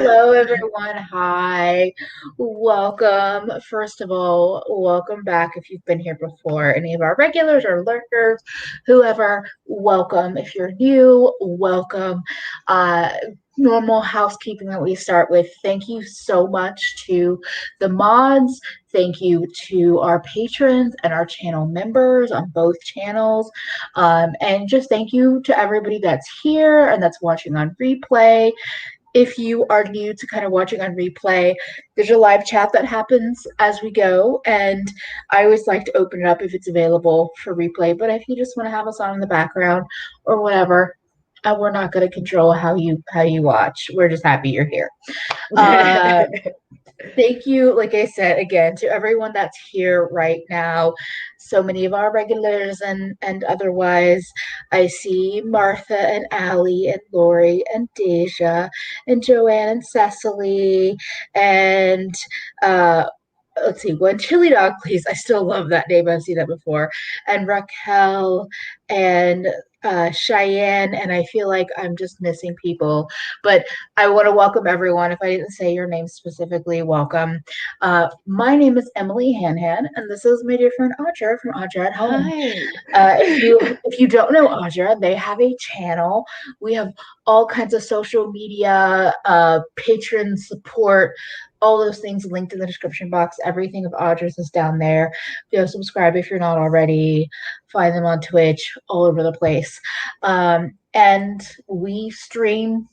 Hello, everyone. Hi. Welcome. First of all, welcome back if you've been here before. Any of our regulars or lurkers, whoever, welcome. If you're new, welcome. Uh, Normal housekeeping that we start with. Thank you so much to the mods. Thank you to our patrons and our channel members on both channels. And just thank you to everybody that's here and that's watching on replay. If you are new to kind of watching on replay, there's a live chat that happens as we go, and I always like to open it up if it's available for replay. But if you just want to have us on in the background or whatever, we're not going to control how you watch. We're just happy you're here. Thank you, like I said, again, to everyone that's here right now. So many of our regulars and otherwise. I see Martha and Allie and Lori and Deja and Joanne and Cecily and let's see, one chili dog, please. I still love that name. I've seen that before. And Raquel and Cheyenne, and I feel like I'm just missing people, but I want to welcome everyone. If I didn't say your name specifically, welcome. My name is EmilyHanhan, and this is my dear friend Audra from Audra at Home. Hi. If you don't know Audra, they have a channel. We have all kinds of social media, patron support, all those things linked in the description box. Everything of Audra's is down there. Subscribe if you're not already. Find them on Twitch, all over the place. And we stream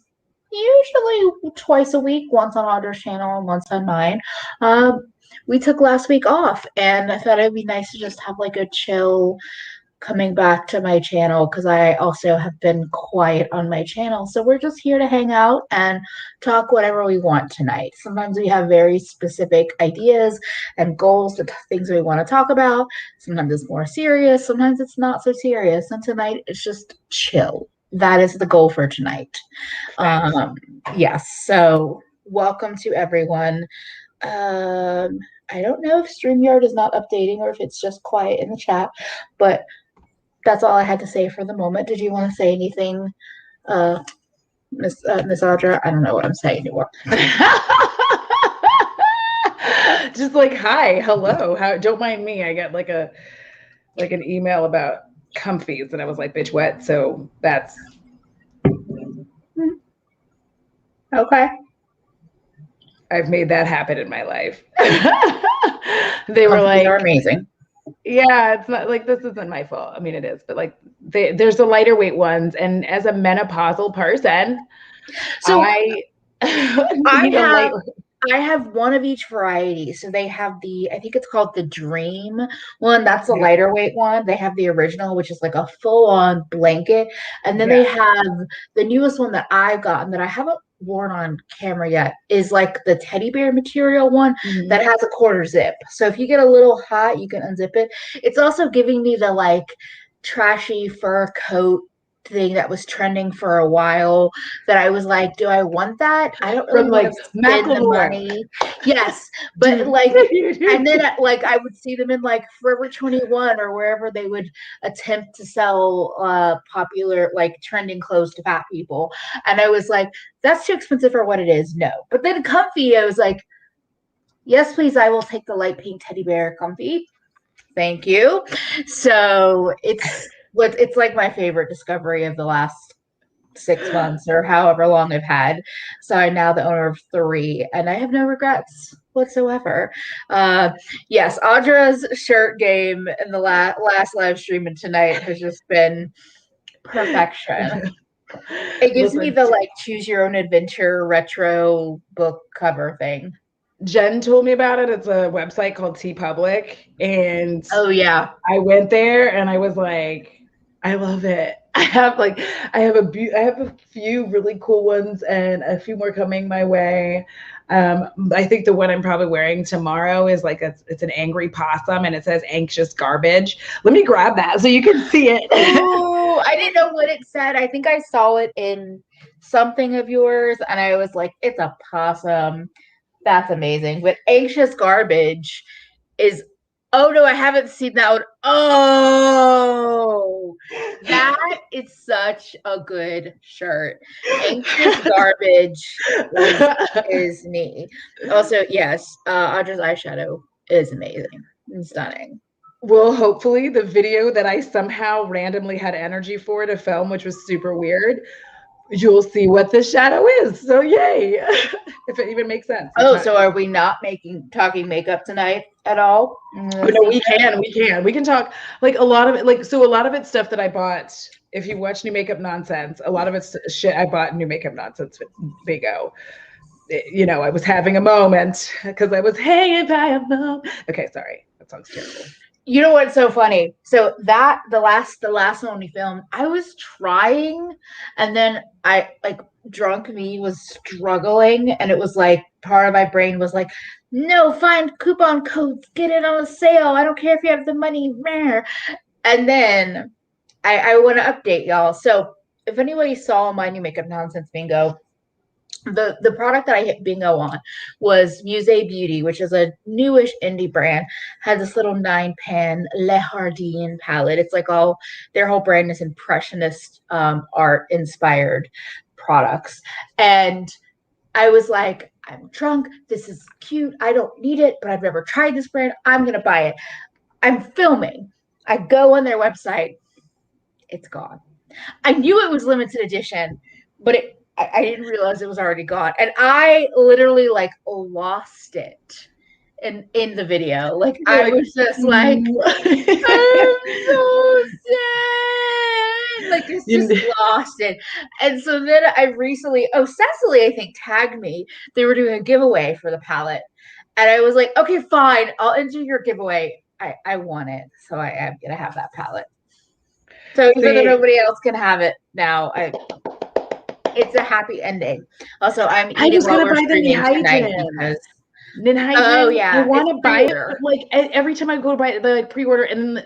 usually twice a week, once on Audra's channel and once on mine. We took last week off, and I thought it'd be nice to just have like a chill coming back to my channel because I also have been quiet on my channel. So we're just here to hang out and talk whatever we want tonight. Sometimes we have very specific ideas and goals, the things we want to talk about. Sometimes it's more serious, sometimes it's not so serious. And tonight it's just chill. That is the goal for tonight. Yes. So welcome to everyone. I don't know if StreamYard is not updating or if it's just quiet in the chat, but that's all I had to say for the moment. Did you want to say anything, Miss Audra? I don't know what I'm saying anymore. Just like, hi, hello. Don't mind me. I got like an email about Comfies, and I was like, bitch, what? So that's okay. I've made that happen in my life. They were Comfies like, are amazing. Yeah, it's not like this isn't my fault. I mean, it is, but like there's the lighter weight ones, and as a menopausal person, so I have one of each variety. So they have I think it's called the Dream one. That's the lighter weight one. They have the original, which is like a full-on blanket. And then they have the newest one that I've gotten that I haven't worn on camera yet is like the teddy bear material one that has a quarter zip. So if you get a little hot, you can unzip it. It's also giving me the like trashy fur coat thing that was trending for a while that I was like, do I want that? I don't really want to spend the money. Yes, but like, and then like I would see them in like Forever 21 or wherever they would attempt to sell popular like trending clothes to fat people, and I was like, that's too expensive for what it is. No, but then Comfy, I was like, yes, please, I will take the light pink teddy bear Comfy. Thank you. So it's like my favorite discovery of the last 6 months or however long I've had. So I'm now the owner of 3, and I have no regrets whatsoever. Yes, Audra's shirt game in the last live stream and tonight has just been perfection. It gives me the like choose your own adventure retro book cover thing. Jen told me about it. It's a website called TeePublic, and oh yeah, I went there and I was like, I love it. I have a few really cool ones and a few more coming my way. I think the one I'm probably wearing tomorrow is like it's an angry possum and it says anxious garbage. Let me grab that so you can see it. Ooh, I didn't know what it said. I think I saw it in something of yours and I was like, it's a possum. That's amazing. But anxious garbage is Oh no, I haven't seen that one. Oh, that is such a good shirt. Anxious garbage is me. Also, yes, Audra's eyeshadow is amazing and stunning. Well, hopefully the video that I somehow randomly had energy for to film, which was super weird, you'll see what the shadow is. So yay. If it even makes sense. Oh, so are we not talking makeup tonight at all? Oh, no, we can talk like a lot of it, like, so a lot of it's stuff that I bought. If you watch New Makeup Nonsense, a lot of it's shit I bought New Makeup Nonsense with Bigo. You know, I was having a moment because I was hanging by a moment. Okay, sorry, that song's terrible. You know what's so funny? So that the last one we filmed, I was trying, and then I like drunk me was struggling, and it was like part of my brain was like, no, find coupon codes, get it on a sale. I don't care if you have the money, rare. And then I want to update y'all. So if anybody saw my New Makeup Nonsense bingo, the product that I hit bingo on was Muse Beauty, which is a newish indie brand. Has this little 9-pan Le Jardin palette. It's like all their whole brand is impressionist art inspired products. And I was like, I'm drunk. This is cute. I don't need it, but I've never tried this brand. I'm gonna buy it. I'm filming. I go on their website. It's gone. I knew it was limited edition, but I didn't realize it was already gone. And I literally like lost it in the video. Like I was just like, I'm so sad. Like it's just lost it. And so then I recently, Cecily, I think, tagged me. They were doing a giveaway for the palette. And I was like, okay, fine, I'll enter your giveaway. I want it. So I am gonna have that palette. So even though nobody else can have it now, it's a happy ending. Also, I'm eating while we're streaming tonight because oh yeah, I want to buy it. But like every time I go to buy it, they like pre-order, and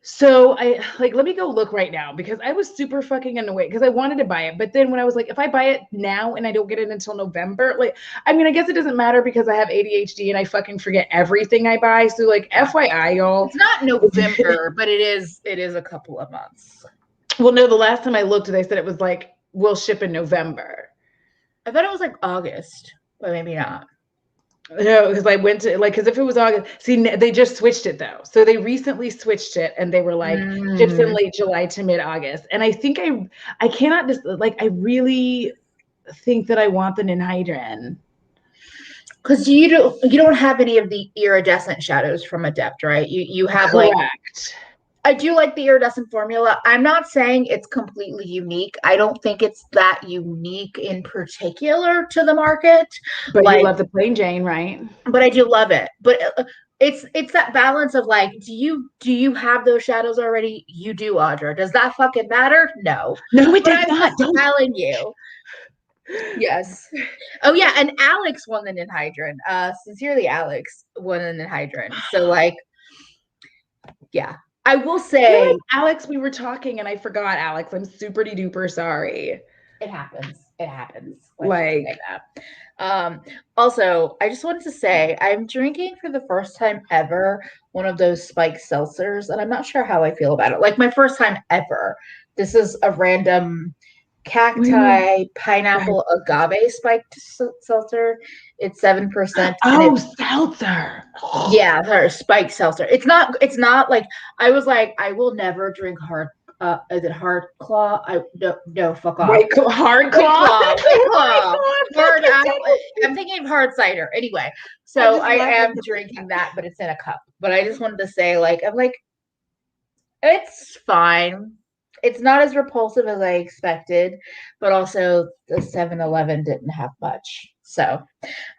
so I like let me go look right now because I was super fucking annoyed because I wanted to buy it, but then when I was like, if I buy it now and I don't get it until November, like I mean, I guess it doesn't matter because I have ADHD and I fucking forget everything I buy. So like, FYI, y'all, it's not November, but it is a couple of months. Well, no, the last time I looked, they said it was like we'll ship in November. I thought it was like August, but maybe not. No, because I went to like, because if it was August, see, they just switched it though. So they recently switched it, and they were like ships in late July to mid-August. And I think I cannot just like I really think that I want the Ninhydrin. Because you don't have any of the iridescent shadows from Adept, right? You have Correct. Like. I do like the iridescent formula. I'm not saying it's completely unique. I don't think it's that unique in particular to the market. But like, you love the plain Jane, right? But I do love it. But it's that balance of like, do you have those shadows already? You do, Audra. Does that fucking matter? No. No, it does not. I'm telling you. Yes. Oh yeah, and Alex won the Ninhydrin. Sincerely, Alex won the Ninhydrin. So like, yeah. I will say, Alex, we were talking and I forgot, Alex. I'm super duper sorry. It happens. Like that. Also, I just wanted to say I'm drinking for the first time ever one of those spiked seltzers, and I'm not sure how I feel about it. Like my first time ever. This is a random cacti pineapple agave spiked seltzer. It's 7%. Oh, seltzer. Yeah, her spiked seltzer. It's not like I was like, I will never drink hard. Is it hard claw? No, fuck off. Wait, hard claw. I'm thinking of hard cider. Anyway, so I am drinking that, but it's in a cup. But I just wanted to say, like, I'm like, it's fine. It's not as repulsive as I expected, but also the 7-Eleven didn't have much. So,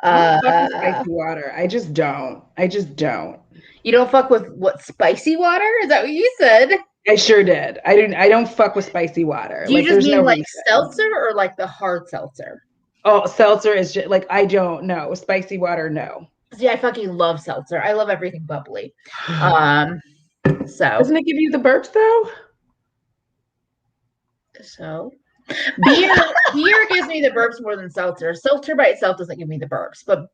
spicy water. I just don't. You don't fuck with what, spicy water? Is that what you said? I sure did. I don't fuck with spicy water. Do you just mean like seltzer or like the hard seltzer? Oh, seltzer is just like, I don't know. Spicy water, no. See, I fucking love seltzer. I love everything bubbly. So doesn't it give you the burps though? So beer gives me the burps more than seltzer. Seltzer by itself doesn't give me the burps, but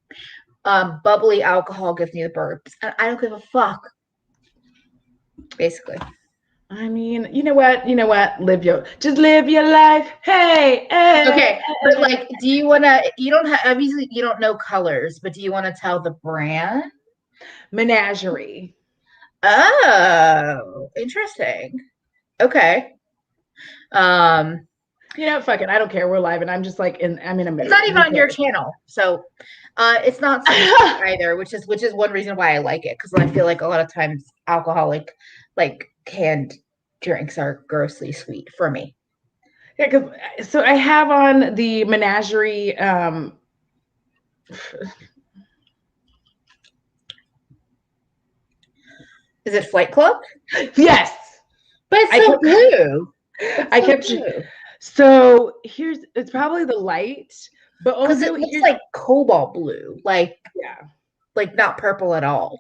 Bubbly alcohol gives me the burps, and I don't give a fuck. Basically. I mean, you know what? Just live your life. Hey, hey. Okay, but like, do you want to? You don't have obviously you don't know colors, but do you want to tell the brand? Menagerie. Oh, interesting. Okay. Um, Fuck it. I don't care. We're live, and I'm just like I'm in a mood. it's not even on your channel, so it's not sweet either, which is one reason why I like it, because I feel like a lot of times alcoholic, like canned drinks are grossly sweet for me. Yeah, because so I have on the Menagerie. Is it Flight Club? Yes, but it's so blue. I kept. So it's probably the light, but also it looks like cobalt blue, like not purple at all.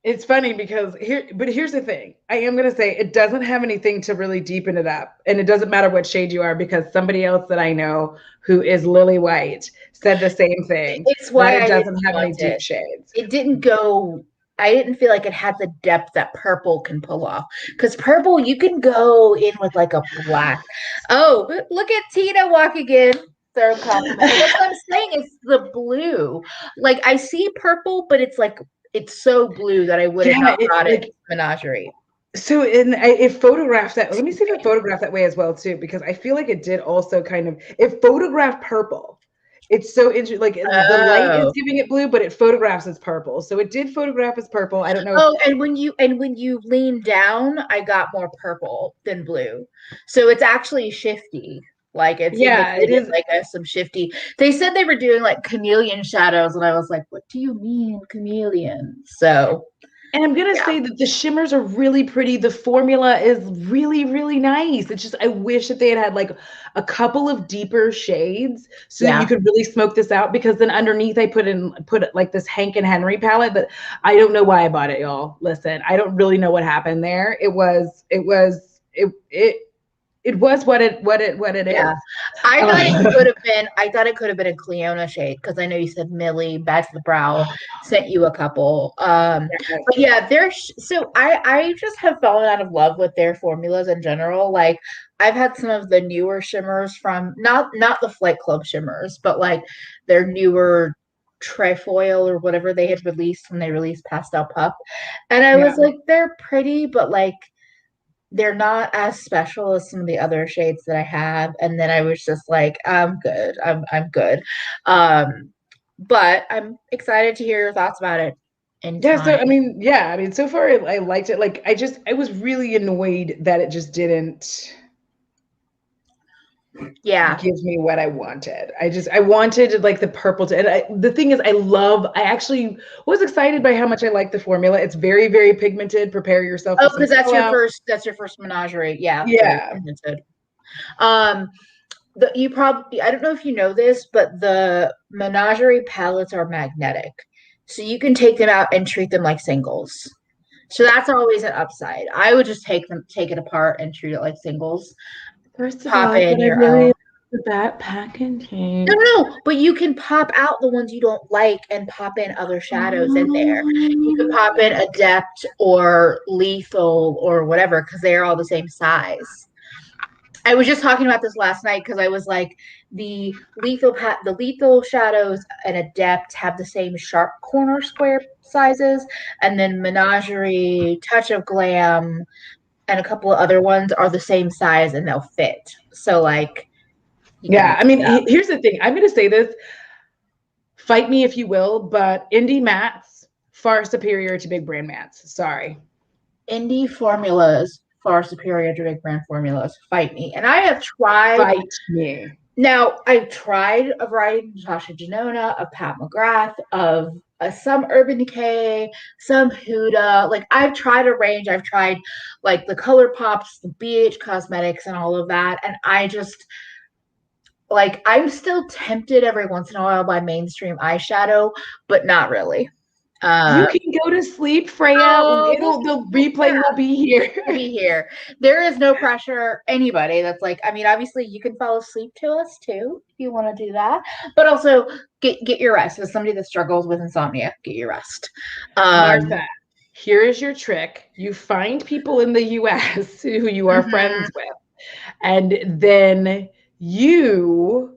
It's funny because here's the thing. I am going to say it doesn't have anything to really deepen it up. And it doesn't matter what shade you are, because somebody else that I know who is lily white said the same thing. It's why it doesn't have any deep shades. It didn't go, I didn't feel like it had the depth that purple can pull off. Because purple, you can go in with like a black. Oh, look at Tina walking in. Third compliment. That's what I'm saying. It's the blue. Like I see purple, but it's like it's so blue that I would have not thought it Menagerie. So it photographed that. Let me see if it photographed that way as well too, because I feel like it did also kind of. It photographed purple. It's so interesting. Like the light is giving it blue, but it photographs as purple. So it did photograph as purple. I don't know. Oh, and when you lean down, I got more purple than blue. So it's actually shifty. Like it is like some shifty. They said they were doing like chameleon shadows, and I was like, "What do you mean chameleon?" So, and I'm gonna say that the shimmers are really pretty. The formula is really, really nice. It's just I wish that they had like a couple of deeper shades so that you could really smoke this out. Because then underneath I put like this Hank and Henry palette, but I don't know why I bought it, y'all. Listen, I don't really know what happened there. It was what it is. I thought it could have been. I thought it could have been a Cleona shade, because I know you said Millie Back to the Brow sent you a couple. But yeah, so I just have fallen out of love with their formulas in general. Like I've had some of the newer shimmers from not the Flight Club shimmers, but like their newer trefoil or whatever they had released when they released Pastel Pup, and I was like, they're pretty, but like they're not as special as some of the other shades that I have. And then I was just like, I'm good. I'm good. But I'm excited to hear your thoughts about it. So so far I liked it. Like I was really annoyed that it just didn't give me what I wanted. I wanted like the purple the thing is I actually was excited by how much I like the formula. It's very, very pigmented. Prepare yourself. Oh, because that's your first Menagerie. Yeah. You probably, I don't know if you know this, but the Menagerie palettes are magnetic. So you can take them out and treat them like singles. So that's always an upside. I would just take it apart and treat it like singles. First of all, in your own. That packaging. No, but you can pop out the ones you don't like and pop in other shadows in there. You can pop in Adept or Lethal or whatever, because they're all the same size. I was just talking about this last night, because I was like, the lethal shadows and Adept have the same sharp corner square sizes, and then Menagerie, Touch of Glam, and a couple of other ones are the same size and they'll fit. So like, I mean, here's the thing. I'm going to say this. Fight me if you will, but indie mattes far superior to big brand mattes. Sorry. Indie formulas far superior to big brand formulas. Fight me. And I have tried. Fight me. Now, I've tried a variety of Natasha Denona, of Pat McGrath, of some Urban Decay, some Huda. Like, I've tried a range. I've tried, like, the Color Pops, the BH Cosmetics, and all of that. And I just, like, I'm still tempted every once in a while by mainstream eyeshadow, but not really. You can go to sleep, Freya. The replay will be here. We'll be here. There is no pressure. Anybody that's like, I mean, obviously you can fall asleep to us too if you want to do that, but also get your rest. As somebody that struggles with insomnia, get your rest. Martha, here is your trick. You find people in the US who you are friends with, and then you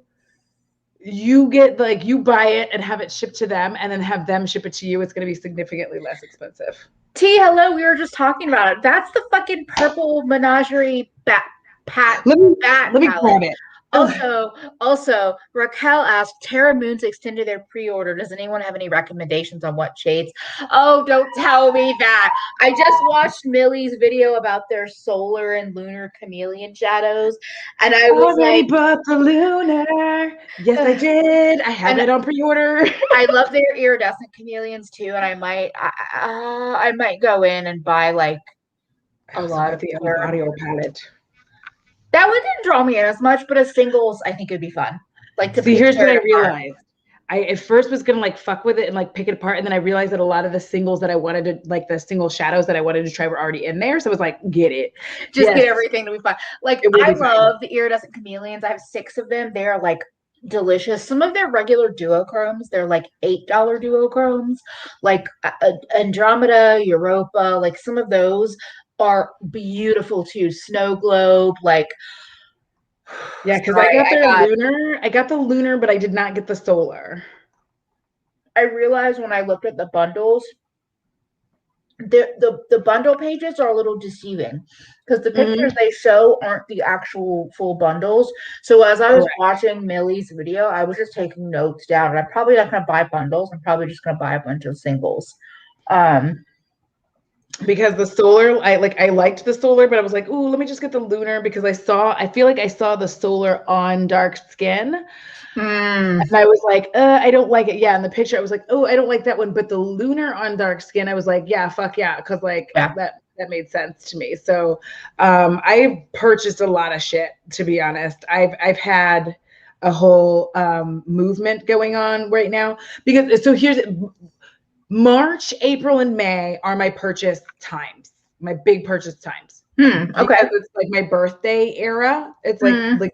get like, you buy it and have it shipped to them and then have them ship it to you. It's going to be significantly less expensive. Hello, we were just talking about it. That's the fucking purple menagerie bat let me grab it. Also, Raquel asked, Terra Moons extended their pre-order. Does anyone have any recommendations on what shades? Oh, don't tell me that. I just watched Millie's video about their solar and lunar chameleon shadows, and I was already bought the lunar. Yes, I did. I have it on pre-order. I love their iridescent chameleons too, and I might go in and buy like a lot of the their audio palette. That one didn't draw me in as much, but as singles, I think it'd be fun. Like to see, here's what I realized. I at first was gonna like fuck with it and like pick it apart, and then I realized that a lot of the singles that I wanted to, like the single shadows that I wanted to try, were already in there. So I was like, get it. Just get everything to be fun. Like I love the iridescent chameleons. I have 6 of them. They're like delicious. Some of their regular duochromes, they're like $8 duochromes, like Andromeda, Europa, like some of those are beautiful too. Snow Globe, like yeah, because I got the lunar, but I did not get the solar. I realized when I looked at the bundles, the bundle pages are a little deceiving because the pictures they show aren't the actual full bundles. So as I was watching Millie's video, I was just taking notes down, and I'm probably not going to buy bundles. I'm probably just going to buy a bunch of singles. Because the solar, I liked the solar, but I was like, ooh, let me just get the lunar, because I feel like I saw the solar on dark skin. And I was like, I don't like it. Yeah, in the picture, I was like, oh, I don't like that one. But the lunar on dark skin, I was like, yeah, fuck yeah, because like that made sense to me. So I purchased a lot of shit, to be honest. I've had a whole movement going on right now, because so here's March, April, and May are my purchase times, my big purchase times. Okay, because it's like my birthday era. It's like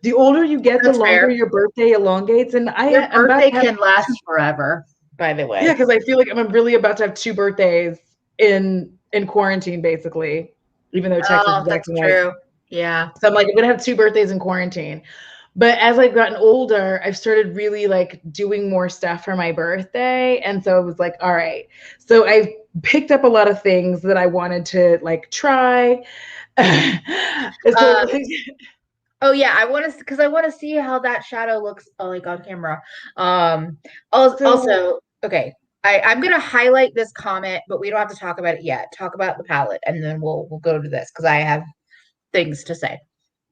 the older you get, the longer your birthday elongates, and your birthday can last forever. By the way, yeah, because I feel like I'm really about to have 2 birthdays in quarantine, basically, even though Texas is acting true. Yeah, so I'm like, I'm gonna have 2 birthdays in quarantine. But as I've gotten older, I've started really like doing more stuff for my birthday. And so it was like, all right. So I picked up a lot of things that I wanted to like try. Oh yeah, I want to see how that shadow looks like on camera. Also, okay, I'm gonna highlight this comment, but we don't have to talk about it yet. Talk about the palette, and then we'll go to this because I have things to say.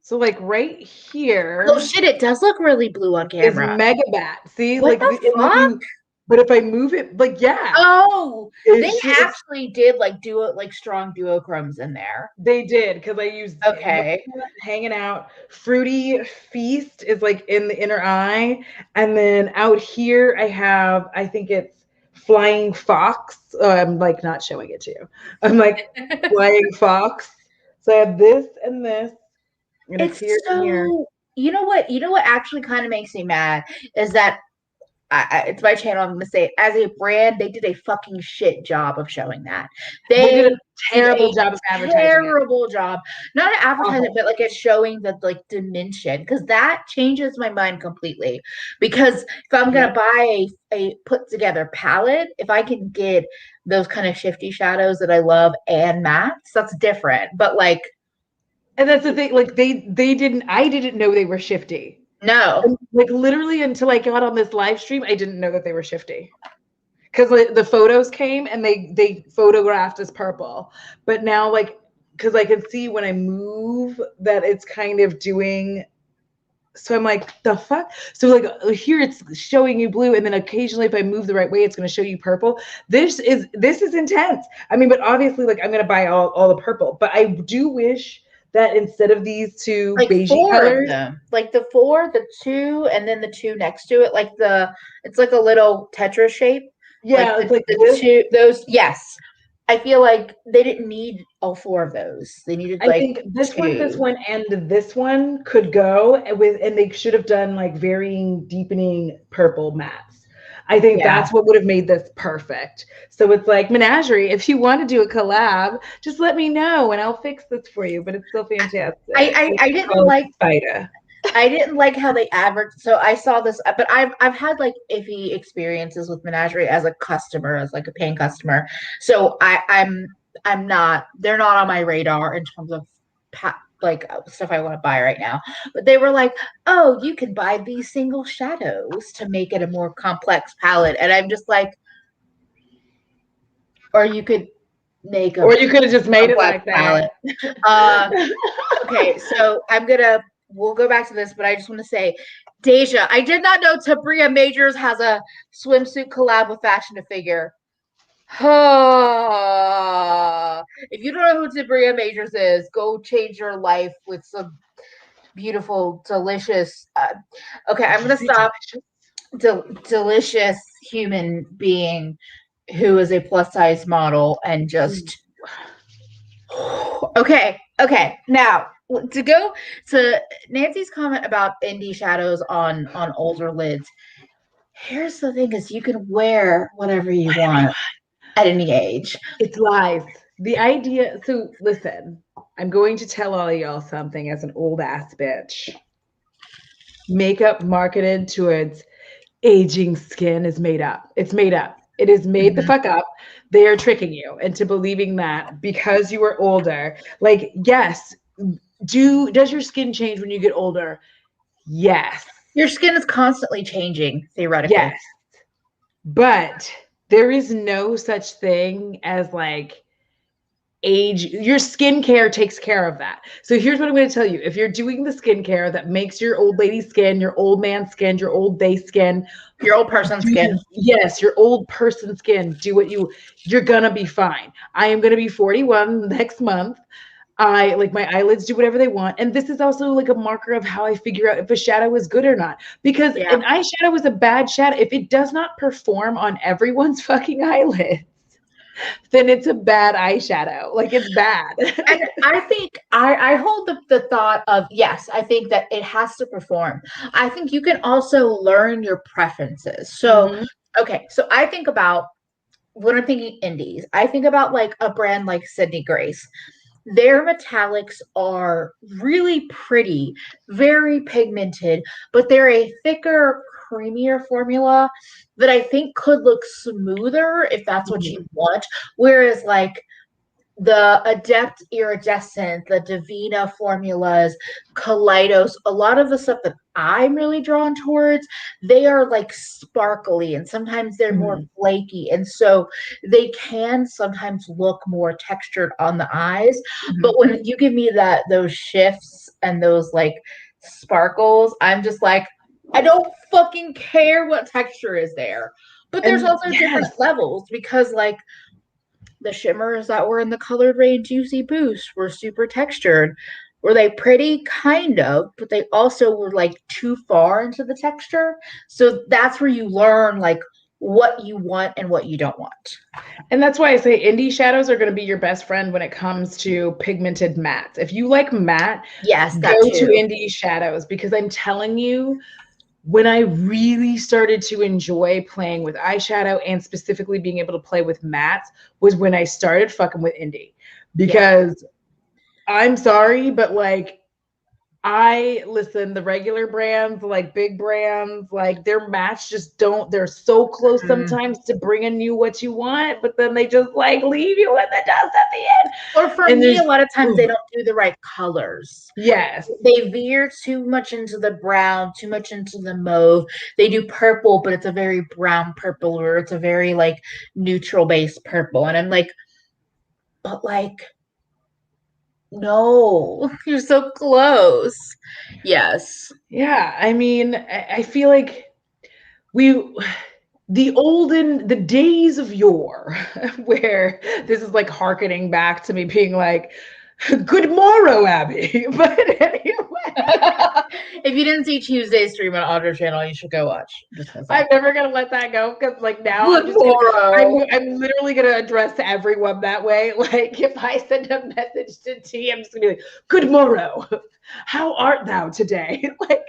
So like right here. Oh shit! It does look really blue on camera. Is Megabat. See, what like the fuck? But if I move it, like Oh, they actually did like strong duochromes in there. They did, because I used hanging out. Fruity Feast is like in the inner eye, and then out here I think it's Flying Fox. I'm like not showing it to you. I'm like Flying Fox. So I have this and this. And it's here and here. You know what actually kind of makes me mad is that it's my channel. I'm going to say it. As a brand, they did a fucking shit job of showing that. They did a terrible job of advertising. Terrible job. Not an advertisement, but like it's showing the like dimension, because that changes my mind completely. Because if I'm going to buy a put together palette, if I can get those kind of shifty shadows that I love and mattes, that's different. But like, and that's the thing, like I didn't know they were shifty. No. And like literally until I got on this live stream, I didn't know that they were shifty. Because like, the photos came and they photographed as purple. But now like, because I can see when I move that it's kind of doing, so I'm like, the fuck? So like here it's showing you blue, and then occasionally if I move the right way, it's going to show you purple. This is intense. I mean, but obviously like I'm going to buy all the purple, but I do wish that instead of these 2 like beige 4 colors, of them, like the 4, the 2, and then the 2 next to it, like it's like a little Tetris shape. Yeah, it's like the two, those, yes. I feel like they didn't need all four of those. They needed I think this two. one, and this one could go with, and they should have done like varying, deepening purple mattes. I think that's what would have made this perfect. So it's like Menagerie, if you want to do a collab, just let me know and I'll fix this for you. But it's still fantastic. I didn't like Spider. I didn't like how they advertised. So I saw this, but I've had like iffy experiences with Menagerie as a customer, as like a paying customer. So I'm not. They're not on my radar in terms of like stuff I want to buy right now. But they were like, "Oh, you can buy these single shadows to make it a more complex palette," and I'm just like, or you could make a, or you could have just made it like that. Okay, so we'll go back to this, but I just want to say, Deja, I did not know Tabria Majors has a swimsuit collab with Fashion to Figure. If you don't know who Tabria Majors is, go change your life with some beautiful, delicious. Okay, I'm gonna stop. Delicious human being who is a plus size model and just. Okay. Now to go to Nancy's comment about indie shadows on older lids. Here's the thing: is you can wear whatever you want at any age. It's lies. The idea. So listen, I'm going to tell all of y'all something as an old ass bitch. Makeup marketed towards aging skin is made up. It's made up. It is made the fuck up. They are tricking you into believing that because you are older, like, yes, does your skin change when you get older? Yes. Your skin is constantly changing, theoretically. Yes. But there is no such thing as like age. Your skincare takes care of that. So here's what I'm going to tell you. If you're doing the skincare that makes your old lady skin, your old man skin, your old day skin, your old person skin. Yes, your old person skin. Do what you're going to be fine. I am going to be 41 next month. I like my eyelids do whatever they want. And this is also like a marker of how I figure out if a shadow is good or not. Because an eyeshadow is a bad shadow. If it does not perform on everyone's fucking eyelids, then it's a bad eyeshadow. Like, it's bad. And I think I hold the thought of, yes, I think that it has to perform. I think you can also learn your preferences. So, okay, so I think about when I'm thinking indies, I think about like a brand like Sydney Grace. Their metallics are really pretty, very pigmented, but they're a thicker, creamier formula that I think could look smoother if that's what you want. Whereas like the Adept Iridescent, the Divina formulas, Kaleidos, a lot of the stuff that I'm really drawn towards, they are like sparkly and sometimes they're more flaky. And so they can sometimes look more textured on the eyes. But when you give me those shifts and those like sparkles, I'm just like, I don't fucking care what texture is there. But there's also different levels because like the shimmers that were in the Colored Rain Juicy Boost were super textured. Were they pretty? Kind of, but they also were like too far into the texture. So that's where you learn like what you want and what you don't want. And that's why I say indie shadows are going to be your best friend when it comes to pigmented mattes. If you like matte, go to indie shadows, because I'm telling you, when I really started to enjoy playing with eyeshadow and specifically being able to play with mattes was when I started fucking with indie. Because I'm sorry, but like, the regular brands, like big brands, like their mattes just don't, they're so close sometimes to bringing you what you want, but then they just like leave you in the dust at the end. Or for me, a lot of times they don't do the right colors. Yes. They veer too much into the brown, too much into the mauve. They do purple, but it's a very brown purple, or it's a very like neutral based purple. And I'm like, but like, no, you're so close. Yes. Yeah. I mean, I feel like the days of yore, where this is like hearkening back to me being like, Good morrow, Abby. But anyway, If you didn't see Tuesday's stream on Audra's channel, you should go watch. Just gonna say. I'm never gonna let that go because like now Good I'm literally gonna address everyone that way. Like if I send a message to T, I'm just gonna be like, "Good morrow, how art thou today?" Like,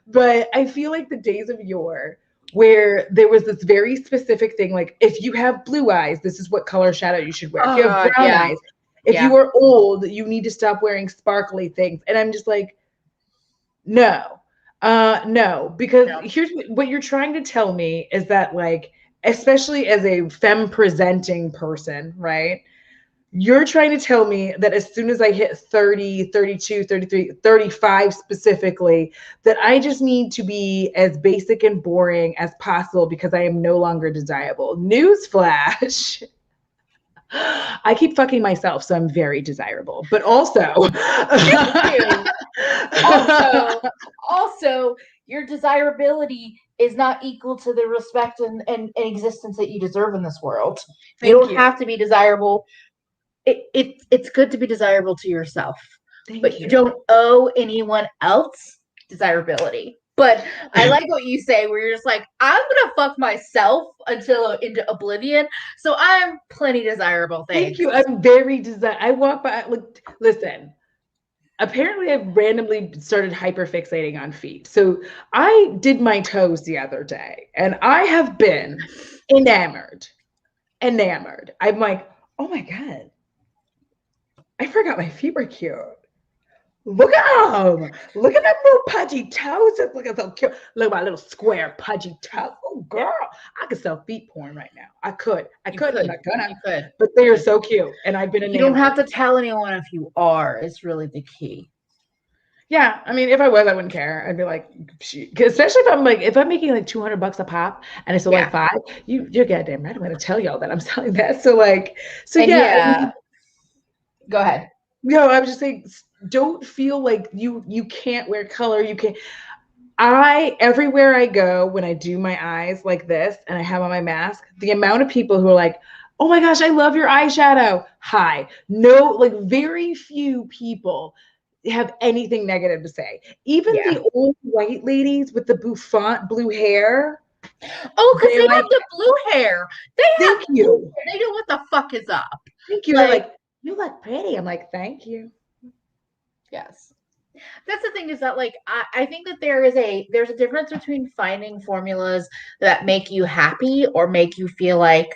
but I feel like the days of yore where there was this very specific thing, like if you have blue eyes, this is what color shadow you should wear. If you have brown eyes, if you are old, you need to stop wearing sparkly things. And I'm just like, no, no, because here's what you're trying to tell me is that, like, especially as a femme presenting person, right? You're trying to tell me that as soon as I hit 30, 32, 33, 35 specifically, that I just need to be as basic and boring as possible because I am no longer desirable. Newsflash. I keep fucking myself, so I'm very desirable. But also, also, your desirability is not equal to the respect and existence that you deserve in this world. You don't have to be desirable. It's good to be desirable to yourself, but you don't owe anyone else desirability. But I like what you say, where you're just like, I'm gonna fuck myself until into oblivion, so I'm plenty desirable. Thank you. I'm very desirable. I walk by. Like, listen. Apparently, I've randomly started hyperfixating on feet. So I did my toes the other day, and I have been enamored. I'm like, oh my god, I forgot my feet were cute. Look at them. Look at them little pudgy toes. Just look at so cute. Look at my little square pudgy toe. Oh, girl, I could sell feet porn right now. I could. I'm not gonna. But they are so cute, and I've been enamored. You don't have to tell anyone if you are. It's really the key. Yeah, I mean, if I was, I wouldn't care. I'd be like, especially if I'm making like $200 a pop and it's like 5, you're goddamn right. I'm gonna tell y'all that I'm selling that. So go ahead. No, I was just saying, don't feel like you can't wear color. You can't. Everywhere I go when I do my eyes like this and I have on my mask, the amount of people who are like, oh my gosh, I love your eyeshadow. Hi. No, like very few people have anything negative to say. Even the old white ladies with the bouffant blue hair. Oh, because they have the blue hair. Thank you. They know what the fuck is up. Thank you. Like, you look pretty. I'm like, thank you. Yes. That's the thing, is that like I think that there's a difference between finding formulas that make you happy or make you feel like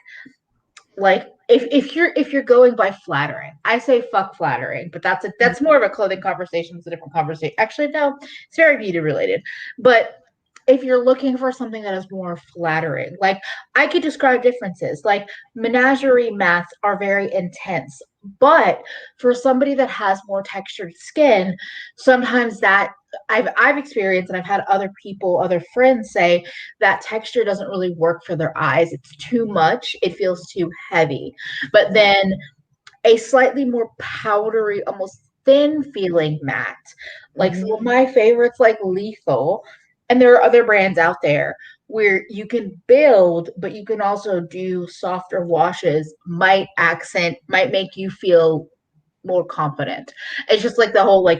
if you're going by flattering. I say fuck flattering, but that's more of a clothing conversation. It's a different conversation. Actually, no, it's very beauty related. But if you're looking for something that is more flattering, like I could describe differences. Like menagerie mats are very intense, but for somebody that has more textured skin, sometimes that I've experienced, and I've had other friends say that texture doesn't really work for their eyes. It's too much. It feels too heavy. But then a slightly more powdery, almost thin feeling matte, like some of my favorites, like Lethal, and there are other brands out there where you can build, but you can also do softer washes, might make you feel more confident. It's just like the whole like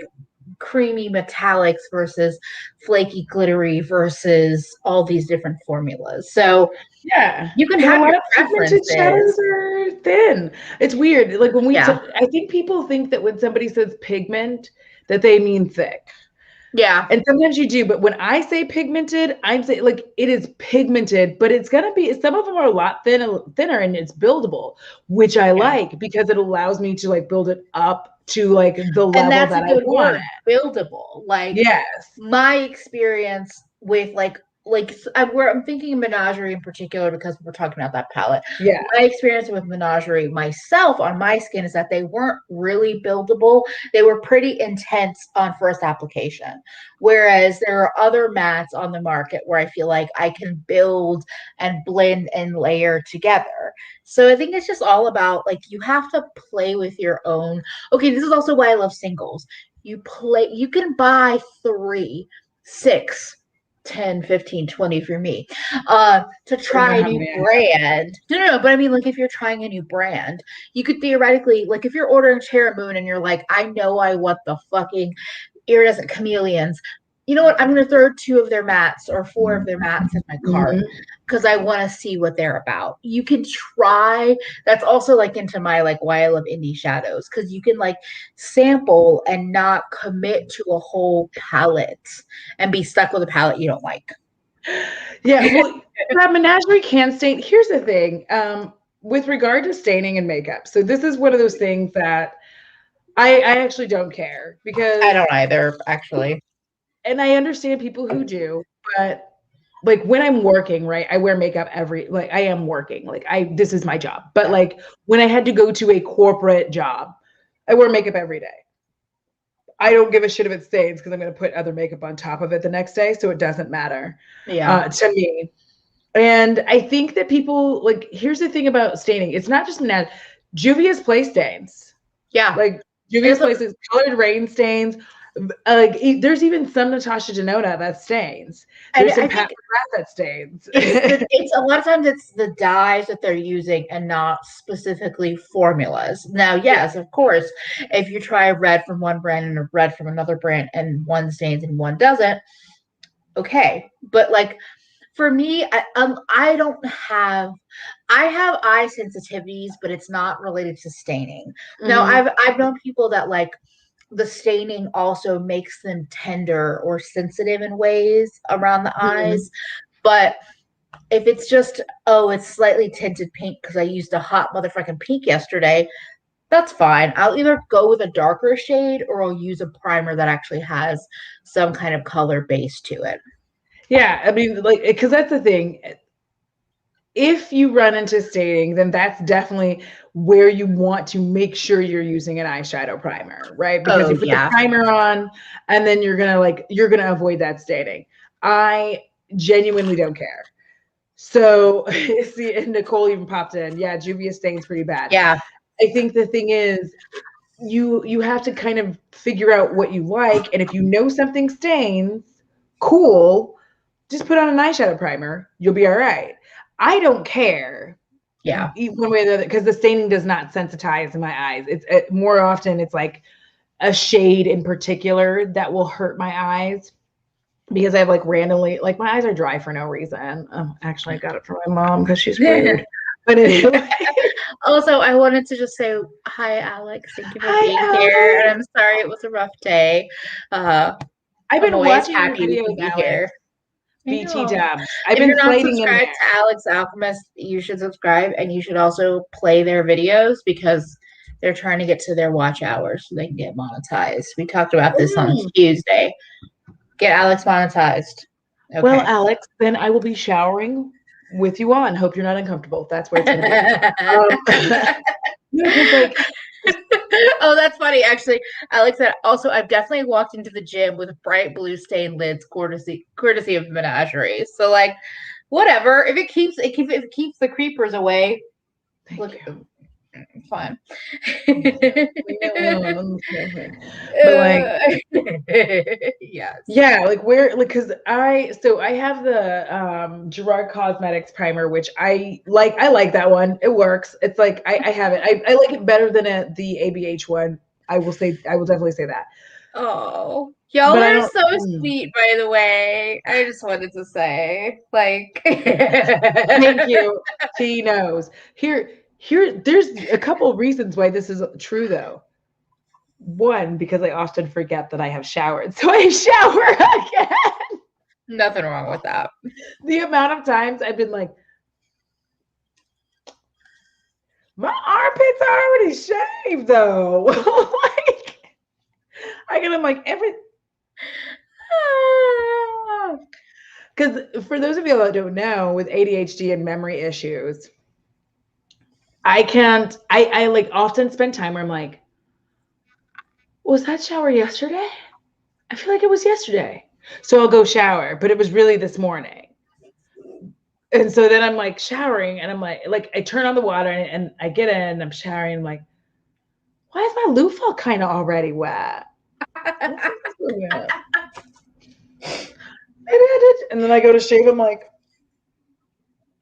creamy metallics versus flaky glittery versus all these different formulas. So you can have your preferences. Shadows are thin. It's weird. Like when I think people think that when somebody says pigment, that they mean thick. Yeah. And sometimes you do, but when I say pigmented, I'm saying like it is pigmented, but it's gonna be, some of them are a lot thinner and it's buildable, which I like because it allows me to like build it up to like the level that I want. Buildable. Like my experience with I'm thinking menagerie in particular because we're talking about that palette. Yeah. My experience with menagerie myself on my skin is that they weren't really buildable. They were pretty intense on first application. Whereas there are other mattes on the market where I feel like I can build and blend and layer together. So I think it's just all about like you have to play with your own. Okay, this is also why I love singles. You can buy 3, 6 10, 15, 20 for me. To I don't know try a how new many I have. brand. No, but I mean, like, if you're trying a new brand, you could theoretically, like, if you're ordering Cherry Moon and you're like, I know I want the fucking iridescent chameleons. You know what? I'm going to throw 2 of their mats or 4 of their mats in my cart Mhm. because I want to see what they're about. You can try. That's also like into my like why I love indie shadows because you can like sample and not commit to a whole palette and be stuck with a palette you don't like. Yeah, well, that menagerie can stain. Here's the thing, with regard to staining and makeup. So this is one of those things that I actually don't care I because, don't either, actually. and I understand people who do, but like when I'm working, right, I wear makeup like I am working, like this is my job. But like when I had to go to a corporate job, I wear makeup every day. I don't give a shit if it stains because I'm going to put other makeup on top of it the next day, so it doesn't matter Yeah. to me. And I think that people like, here's the thing about staining. It's not just Juvia's Place stains. Yeah. Like Juvia's Place is colored rain stains. Like there's even some Natasha Denona that stains. And There's some I Pat think McGrath that stains. it's a lot of times it's the dyes that they're using and not specifically formulas. Now, Yeah. yes, of course, if you try a red from one brand and a red from another brand and one stains and one doesn't, okay. But like for me, I don't have I have eye sensitivities, but it's not related to staining. Now, Mm-hmm. I've known people that like the staining also makes them tender or sensitive in ways around the Mm-hmm. eyes. But if it's just, oh, it's slightly tinted pink because I used a hot motherfucking pink yesterday, that's fine. I'll either go with a darker shade or I'll use a primer that actually has some kind of color base to it. Yeah, I mean, like, because that's the thing. If you run into staining, then that's definitely where you want to make sure you're using an eyeshadow primer, right? Because Oh, you put the yeah. primer on and then you're gonna avoid that staining. I genuinely don't care. So see, and Nicole even popped in. Yeah, Juvia stains pretty bad. Yeah. I think the thing is you have to kind of figure out what you like, and if you know something stains, cool, just put on an eyeshadow primer. You'll be all right. I don't care Yeah. one way or the other because the staining does not sensitize my eyes. More often it's like a shade in particular that will hurt my eyes because I have like randomly like my eyes are dry for no reason. Actually, I got it from my mom because she's rude. But anyway, Also, I wanted to just say hi, Alex. Thank you for hi being here. And Alex. I'm sorry it was a rough day. Uh, I've I'm been always watching your happy we can videos, be Alex. here. I BT know. dubs. I've If been you're not slating in subscribed there. to Alex Alchemist, you should subscribe and you should also play their videos because they're trying to get to their watch hours so they can get monetized. We talked about this on Mm. Tuesday. Get Alex monetized. Well, Okay. Alex, then I will be showering with you on. Hope you're not uncomfortable. That's where it's going to be. No, because like, Oh, that's funny. Actually, Alex said also I've definitely walked into the gym with bright blue stained lids, courtesy of Menagerie. So like, whatever. If it keeps the creepers away, thank look, you. fine. Leave me alone. But like, Yes. yeah, like where, like, because I have the Gerard Cosmetics primer, which I like. I like that one. It works. It's like I have it. I like it better than the ABH one. I will say. I will definitely say that. Oh, y'all But I are don't. so sweet, by the way. I just wanted to say, like, Thank you. She knows. There's a couple of reasons why this is true, though. One, because I often forget that I have showered, so I shower again. nothing wrong with that. The amount of times I've been like, my armpits are already shaved, though. Like, I'm like every. Because for those of you that don't know, with ADHD and memory issues, I can't. I like often spend time where I'm like, was that shower yesterday? I feel like it was yesterday. So I'll go shower, but it was really this morning. And so then I'm like showering and I'm like I turn on the water and I get in, I'm showering, I'm like, why is my loofah kind of already wet? And then I go to shave, I'm like,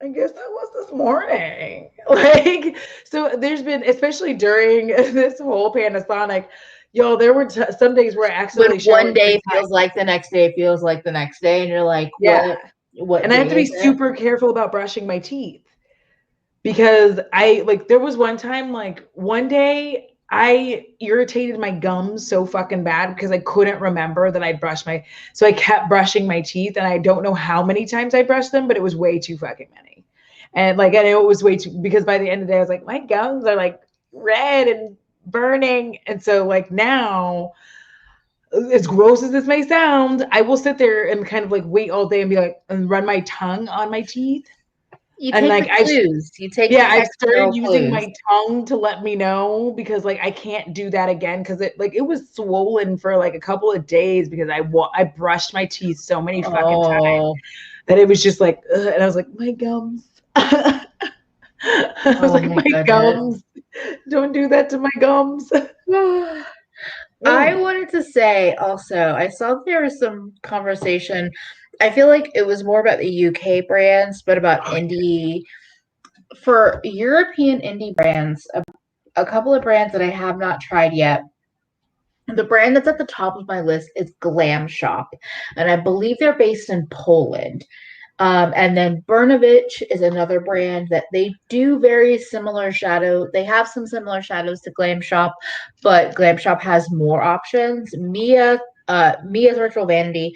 I guess that was this morning. Like, so there's been, especially during this whole Panasonic, yo, there were some days where I When accidentally one showered 3 day times. feels like the next day feels like the next day, and you're like, Yeah. what And I day have to be is it? super careful about brushing my teeth because I like there was one time like one day I irritated my gums so fucking bad because I couldn't remember that I'd brushed my so I kept brushing my teeth and I don't know how many times I brushed them, but it was way too fucking many. And like I know it was way too because by the end of the day I was like, my gums are like red and burning. And so like now, as gross as this may sound, I will sit there and kind of like wait all day and be like and run my tongue on my teeth. You And take like the clues. You take the I've started textural using clues. my tongue to let me know because like I can't do that again because it was swollen for like a couple of days because I brushed my teeth so many fucking times Oh, that it was just like ugh, and I was like my gums. I was oh like my my goodness. gums. Don't do that to my gums. I Oh. wanted to say also, I saw there was some conversation. I feel like it was more about the UK brands, but about indie. For European indie brands, a couple of brands that I have not tried yet. The brand that's at the top of my list is Glam Shop, and I believe they're based in Poland. And then Bernovich is another brand that they do very similar shadow. They have some similar shadows to Glam Shop, but Glam Shop has more options. Mia's Virtual Vanity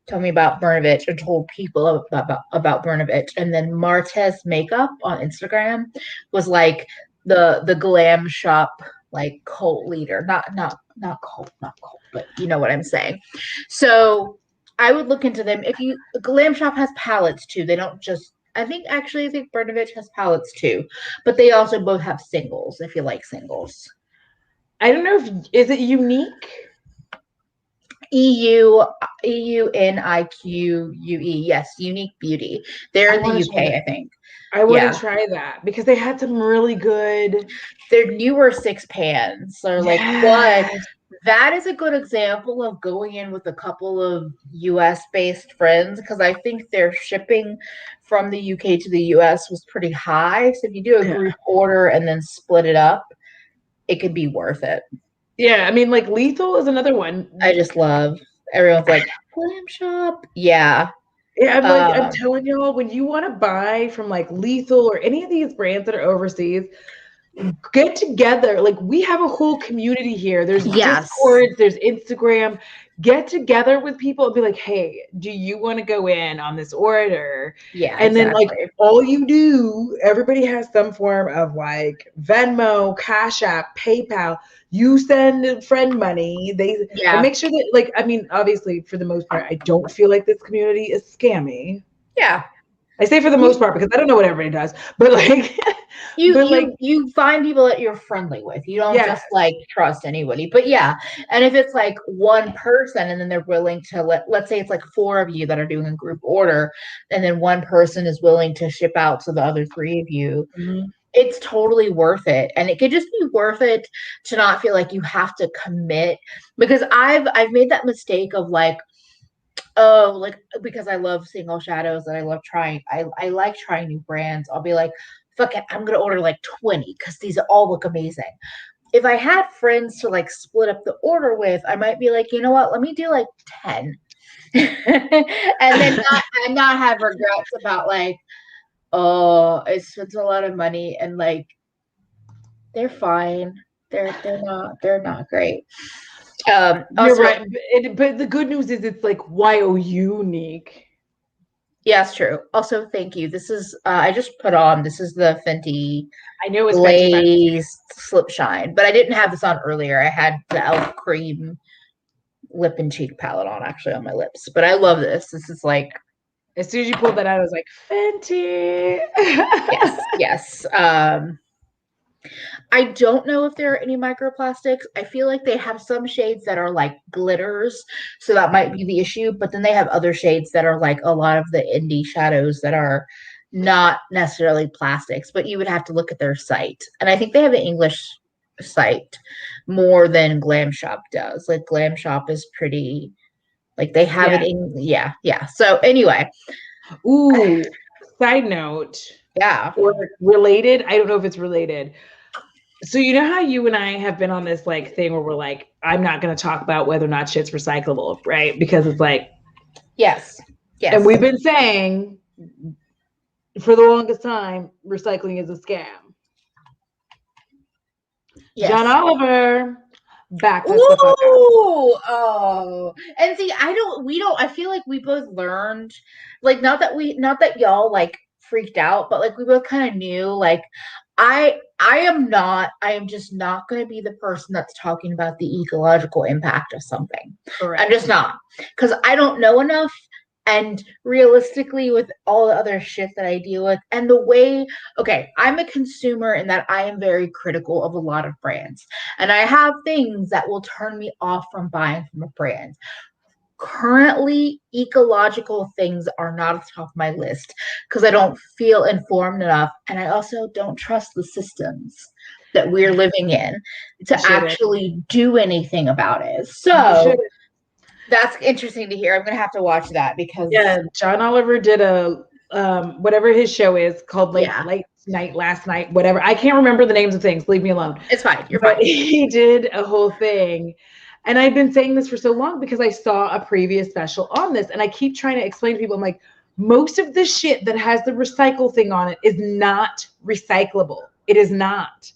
told me about Bernovich and told people about Bernovich. And then Martez Makeup on Instagram was like the Glam Shop like cult leader. Not cult, but you know what I'm saying. So I would look into them. If you Glam Shop has palettes too. They don't just I think Bernovich has palettes too. But they also both have singles if you like singles. I don't know if is it unique? EUNIQUE. Yes, Unique Beauty. They're I in the want to try UK, that. I think. I want Yeah. to try that because they had some really good. Their newer six pans are like one. Yes. That is a good example of going in with a couple of US based friends because I think their shipping from the UK to the US was pretty high. So if you do a Yeah. group order and then split it up, it could be worth it. Yeah, I mean, like Lethal is another one. I just love everyone's like, Glam Shop. Yeah. Yeah, I'm Um, telling y'all, when you want to buy from like Lethal or any of these brands that are overseas, get together. Like we have a whole community here. There's yes. Discord, there's Instagram. Get together with people and be like, hey, do you want to go in on this order? Yeah, And then like exactly. all you do, everybody has some form of like Venmo, Cash App, PayPal. You send friend money. And Yeah. make sure that like, I mean, obviously for the most part, I don't feel like this community is scammy. Yeah. I say for the most part because I don't know what everybody does, but like, you but like, you you find people that you're friendly with. You don't yeah, just like trust anybody. But yeah, and if it's like one person and then they're willing to let's say it's like four of you that are doing a group order and then one person is willing to ship out to the other three of you, mhm. it's totally worth it. And it could just be worth it to not feel like you have to commit because I've made that mistake of like oh like because I love single shadows and I love trying I like trying new brands. I'll be like fuck it, I'm gonna order like 20 because these all look amazing. If I had friends to like split up the order with, I might be like, you know what, let me do like 10. And then not have regrets about like, oh, I spent a lot of money and like they're fine. They're not great. You're Also, right, but the good news is it's like YO unique. yeah, it's true. Also, thank you. This is I just put on this is the Fenty I know it's Fenty Fenty. Glazed Slip Shine, but I didn't have this on earlier. I had the Elf Cream lip and cheek palette on actually on my lips. But I love this. This is like As soon as you pulled that out, I was like Fenty. yes, yes. I don't know if there are any microplastics. I feel like they have some shades that are like glitters, so that might be the issue. But then they have other shades that are like a lot of the indie shadows that are not necessarily plastics, but you would have to look at their site. And I think they have an English site more than Glam Shop does. Like Glam Shop is pretty Like they have it in, yeah. So anyway. Ooh, side note. Yeah. Or related. I don't know if it's related. So you know how you and I have been on this like thing where we're like, I'm not going to talk about whether or not shit's recyclable, right? Because it's like, yes. And we've been saying for the longest time, recycling is a scam. Yes. John Oliver, back us the fuck up. Oh, and see, I feel like we both learned, like, not that y'all like freaked out, but like we both kind of knew, like, I am just not going to be the person that's talking about the ecological impact of something. Correct. I'm just not, because I don't know enough. And realistically, with all the other shit that I deal with, and the way, okay, I'm a consumer in that I am very critical of a lot of brands. And I have things that will turn me off from buying from a brand. Currently, ecological things are not at the top of my list because I don't feel informed enough. And I also don't trust the systems that we're living in to actually do anything about it. So that's interesting to hear. I'm gonna have to watch that because John Oliver did a whatever his show is called late night, last night, whatever. I can't remember the names of things. Leave me alone. It's fine. You're fine. He did a whole thing. And I've been saying this for so long because I saw a previous special on this, and I keep trying to explain to people, I'm like, most of the shit that has the recycle thing on it is not recyclable. It is not.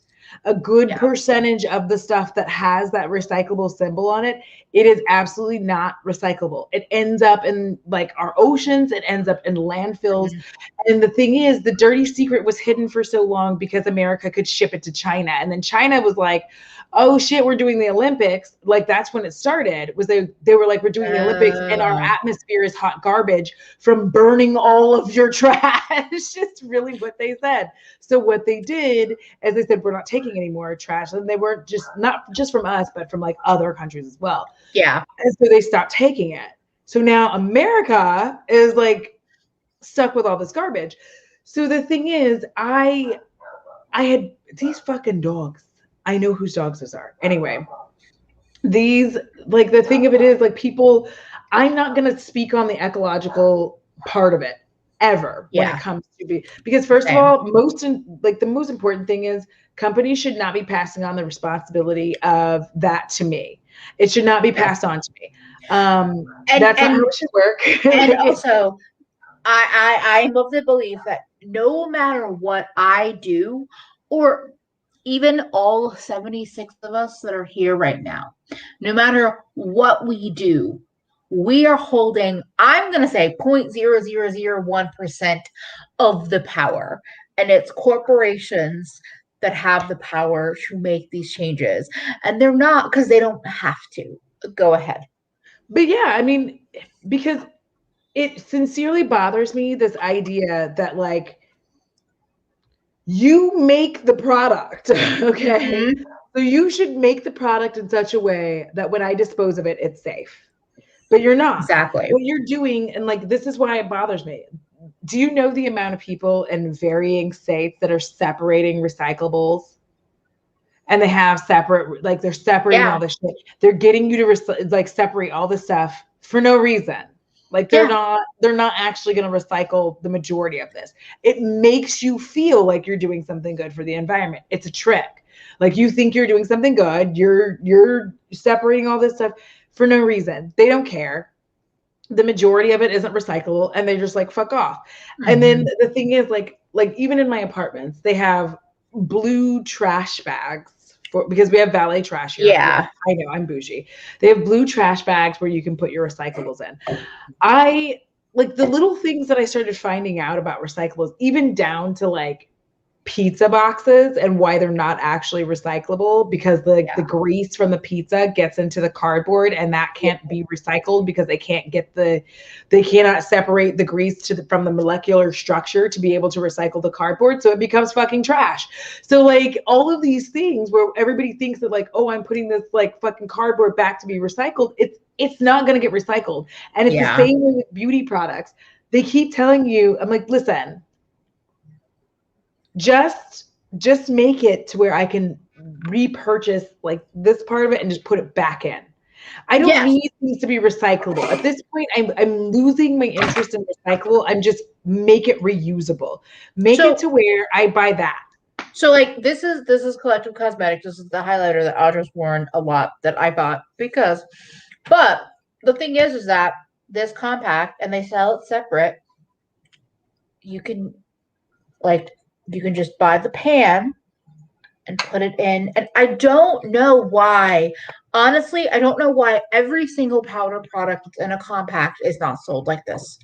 A good percentage of the stuff that has that recyclable symbol on it, it is absolutely not recyclable. It ends up in like our oceans, it ends up in landfills. Mm-hmm. And the thing is, the dirty secret was hidden for so long because America could ship it to China. And then China was like, oh shit, we're doing the Olympics. Like that's when it started, was they were like, we're doing the Olympics and our atmosphere is hot garbage from burning all of your trash. It's really what they said. So what they did is they said, we're not taking any more trash. And they weren't just, not just from us, but from like other countries as well. Yeah. And so they stopped taking it. So now America is like stuck with all this garbage. So the thing is, I had these fucking dogs. I know whose dogs those are. Anyway, these, like, the thing of it is, like, people, I'm not going to speak on the ecological part of it ever when it comes to because first of all, the most important thing is companies should not be passing on the responsibility of that to me. It should not be passed on to me. That's not how it should work. And also, I'm of the belief that no matter what I do, or even all 76 of us that are here right now, no matter what we do, we are holding, I'm going to say 0.0001% of the power. And it's corporations that have the power to make these changes. And they're not, because they don't have to. Go ahead. But yeah, I mean, because it sincerely bothers me, this idea that like, you make the product, okay? Mm-hmm. So you should make the product in such a way that when I dispose of it, it's safe. But you're not. Exactly. What you're doing, and like, this is why it bothers me. Do you know the amount of people in varying states that are separating recyclables? And they have separate, like they're separating all this shit. They're getting you to like separate all this stuff for no reason. Like they're not actually going to recycle the majority of this. It makes you feel like you're doing something good for the environment. It's a trick. Like you think you're doing something good. You're separating all this stuff for no reason. They don't care. The majority of it isn't recyclable, and they're just like, fuck off. Mm-hmm. And then the thing is, like even in my apartments, they have blue trash bags. Because we have valet trash here. Yeah, I know, I'm bougie. They have blue trash bags where you can put your recyclables in. I like the little things that I started finding out about recyclables, even down to like pizza boxes and why they're not actually recyclable, because the grease from the pizza gets into the cardboard and that can't be recycled because they cannot separate the grease from the molecular structure to be able to recycle the cardboard. So it becomes fucking trash. So like all of these things where everybody thinks that like, oh, I'm putting this like fucking cardboard back to be recycled. It's not going to get recycled. And it's the same way with beauty products. They keep telling you, I'm like, listen, just make it to where I can repurchase like this part of it and just put it back in. I don't need things to be recyclable. At this point, I'm losing my interest in recyclable. I'm just make it reusable. Make it to where I buy that. So like this is Collective Cosmetics. This is the highlighter that Audra's worn a lot that I bought because, but the thing is that this compact and they sell it separate. You can just buy the pan and put it in. And I don't know why. Honestly, I don't know why every single powder product that's in a compact is not sold like this.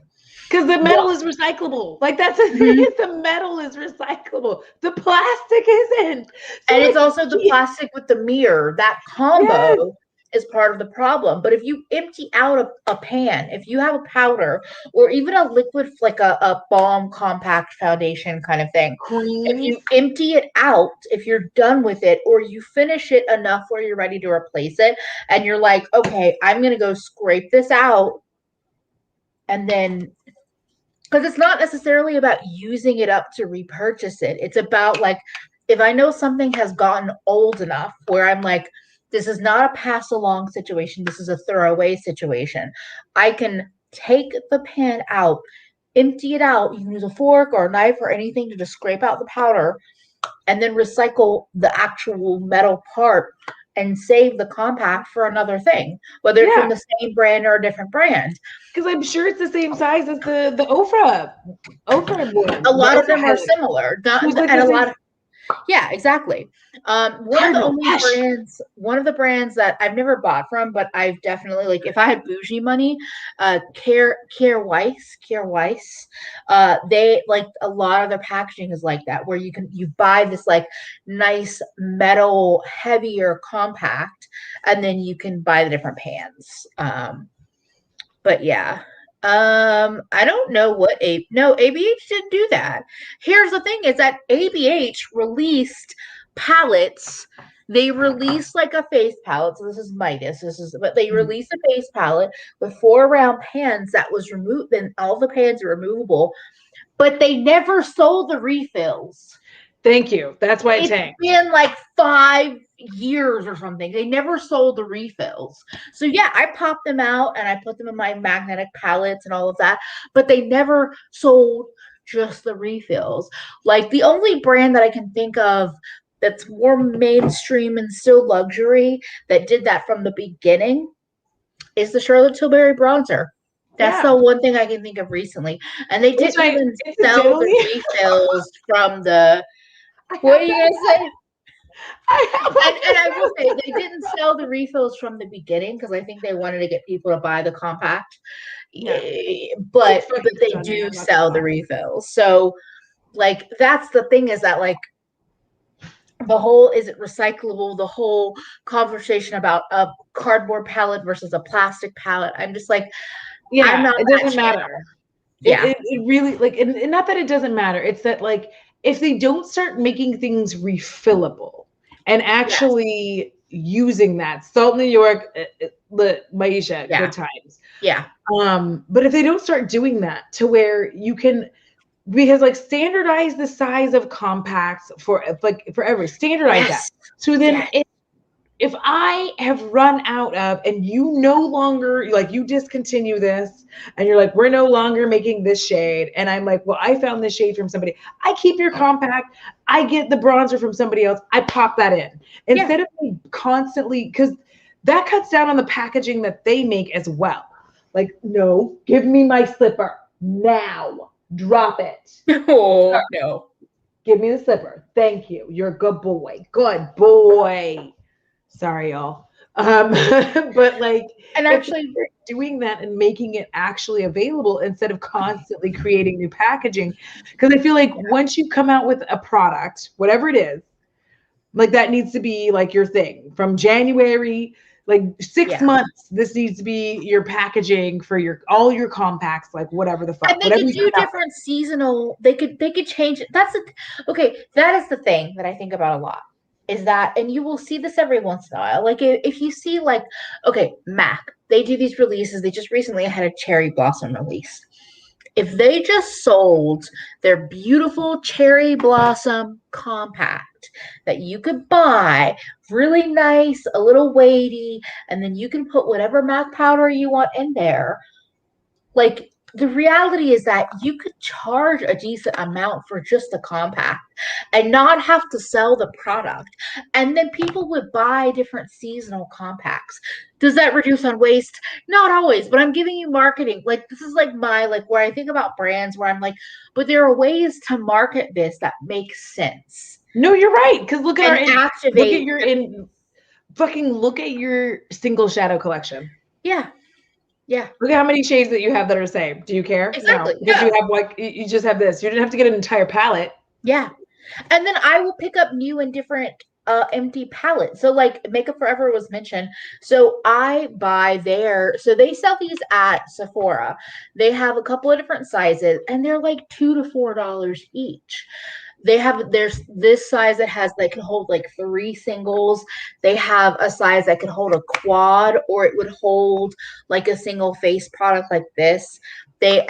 Because the metal is recyclable. Like that's the thing is the metal is recyclable. The plastic isn't. So and it's also the plastic with the mirror. That combo is part of the problem. But if you empty out a pan, if you have a powder or even a liquid, like a balm compact foundation kind of thing, if you empty it out, if you're done with it or you finish it enough where you're ready to replace it and you're like, okay, I'm going to go scrape this out and then because it's not necessarily about using it up to repurchase it. It's about like, if I know something has gotten old enough where I'm like, this is not a pass along situation. This is a throwaway situation. I can take the pan out, empty it out. You can use a fork or a knife or anything to just scrape out the powder and then recycle the actual metal part and save the compact for another thing, whether it's from the same brand or a different brand. Because I'm sure it's the same size as the Ofra one. A lot of them are similar. Yeah, exactly. One of the brands that I've never bought from, but I've definitely like if I had bougie money, Care Weiss, they like a lot of their packaging is like that, where you buy this like nice metal, heavier compact, and then you can buy the different pans. But yeah. I don't know what ABH didn't do that. Here's the thing is that ABH released palettes. They released like a face palette. So this is Midas. But they released a face palette with 4 round pans that was removed, and all the pans are removable, but they never sold the refills. Thank you. That's why it's been like 5 years or something. They never sold the refills. So yeah, I popped them out and I put them in my magnetic palettes and all of that, but they never sold just the refills. Like the only brand that I can think of that's more mainstream and still luxury that did that from the beginning is the Charlotte Tilbury bronzer. That's the one thing I can think of recently. And they didn't even sell the refills from the what are you gonna say? And I will say they didn't sell the refills from the beginning because I think they wanted to get people to buy the compact. Yeah. But they do sell the refills. So like that's the thing is that like the whole is it recyclable, the whole conversation about a cardboard palette versus a plastic palette. I'm just like, it doesn't matter. Yeah. It really like and not that it doesn't matter. It's that like if they don't start making things refillable and actually using that, Salt New York, Maisha, good times. Yeah. But if they don't start doing that to where you can, because like standardize the size of compacts for every standardize that. So then if I have run out of and you no longer like you discontinue this and you're like, we're no longer making this shade. And I'm like, well, I found this shade from somebody. I keep your compact. I get the bronzer from somebody else. I pop that in instead of me constantly, because that cuts down on the packaging that they make as well. Like, no, give me my slipper now. Drop it. Oh, no. Give me the slipper. Thank you. You're a good boy. Good boy. Sorry, y'all. But like, and actually doing that and making it actually available instead of constantly creating new packaging. Because I feel like once you come out with a product, whatever it is, like that needs to be like your thing from January, like 6 months. This needs to be your packaging for all your compacts, like whatever the fuck. And they could do different seasonal. They could change it. Okay. That is the thing that I think about a lot. Is that, and you will see this every once in a while. Like if you see like, okay, MAC, they do these releases. They just recently had a cherry blossom release. if they just sold their beautiful cherry blossom compact that you could buy, really nice, a little weighty, and then you can put whatever MAC powder you want in there. Like, the reality is that you could charge a decent amount for just a compact and not have to sell the product. And then people would buy different seasonal compacts. Does that reduce on waste? Not always, but I'm giving you marketing. Like, this is like my, like, where I think about brands where I'm like, but there are ways to market this that make sense. No, you're right. Because look at look at your single shadow collection. Yeah. Yeah. Look at how many shades that you have that are the same. Do you care? Exactly. No, because you have like you just have this. You didn't have to get an entire palette. Yeah. And then I will pick up new and different empty palettes. So like Makeup Forever was mentioned. So I buy there. So they sell these at Sephora. They have a couple of different sizes and they're like $2 to $4 each. There's this size that has that can hold like 3 singles. They have a size that can hold a quad, or it would hold like a single face product like this. They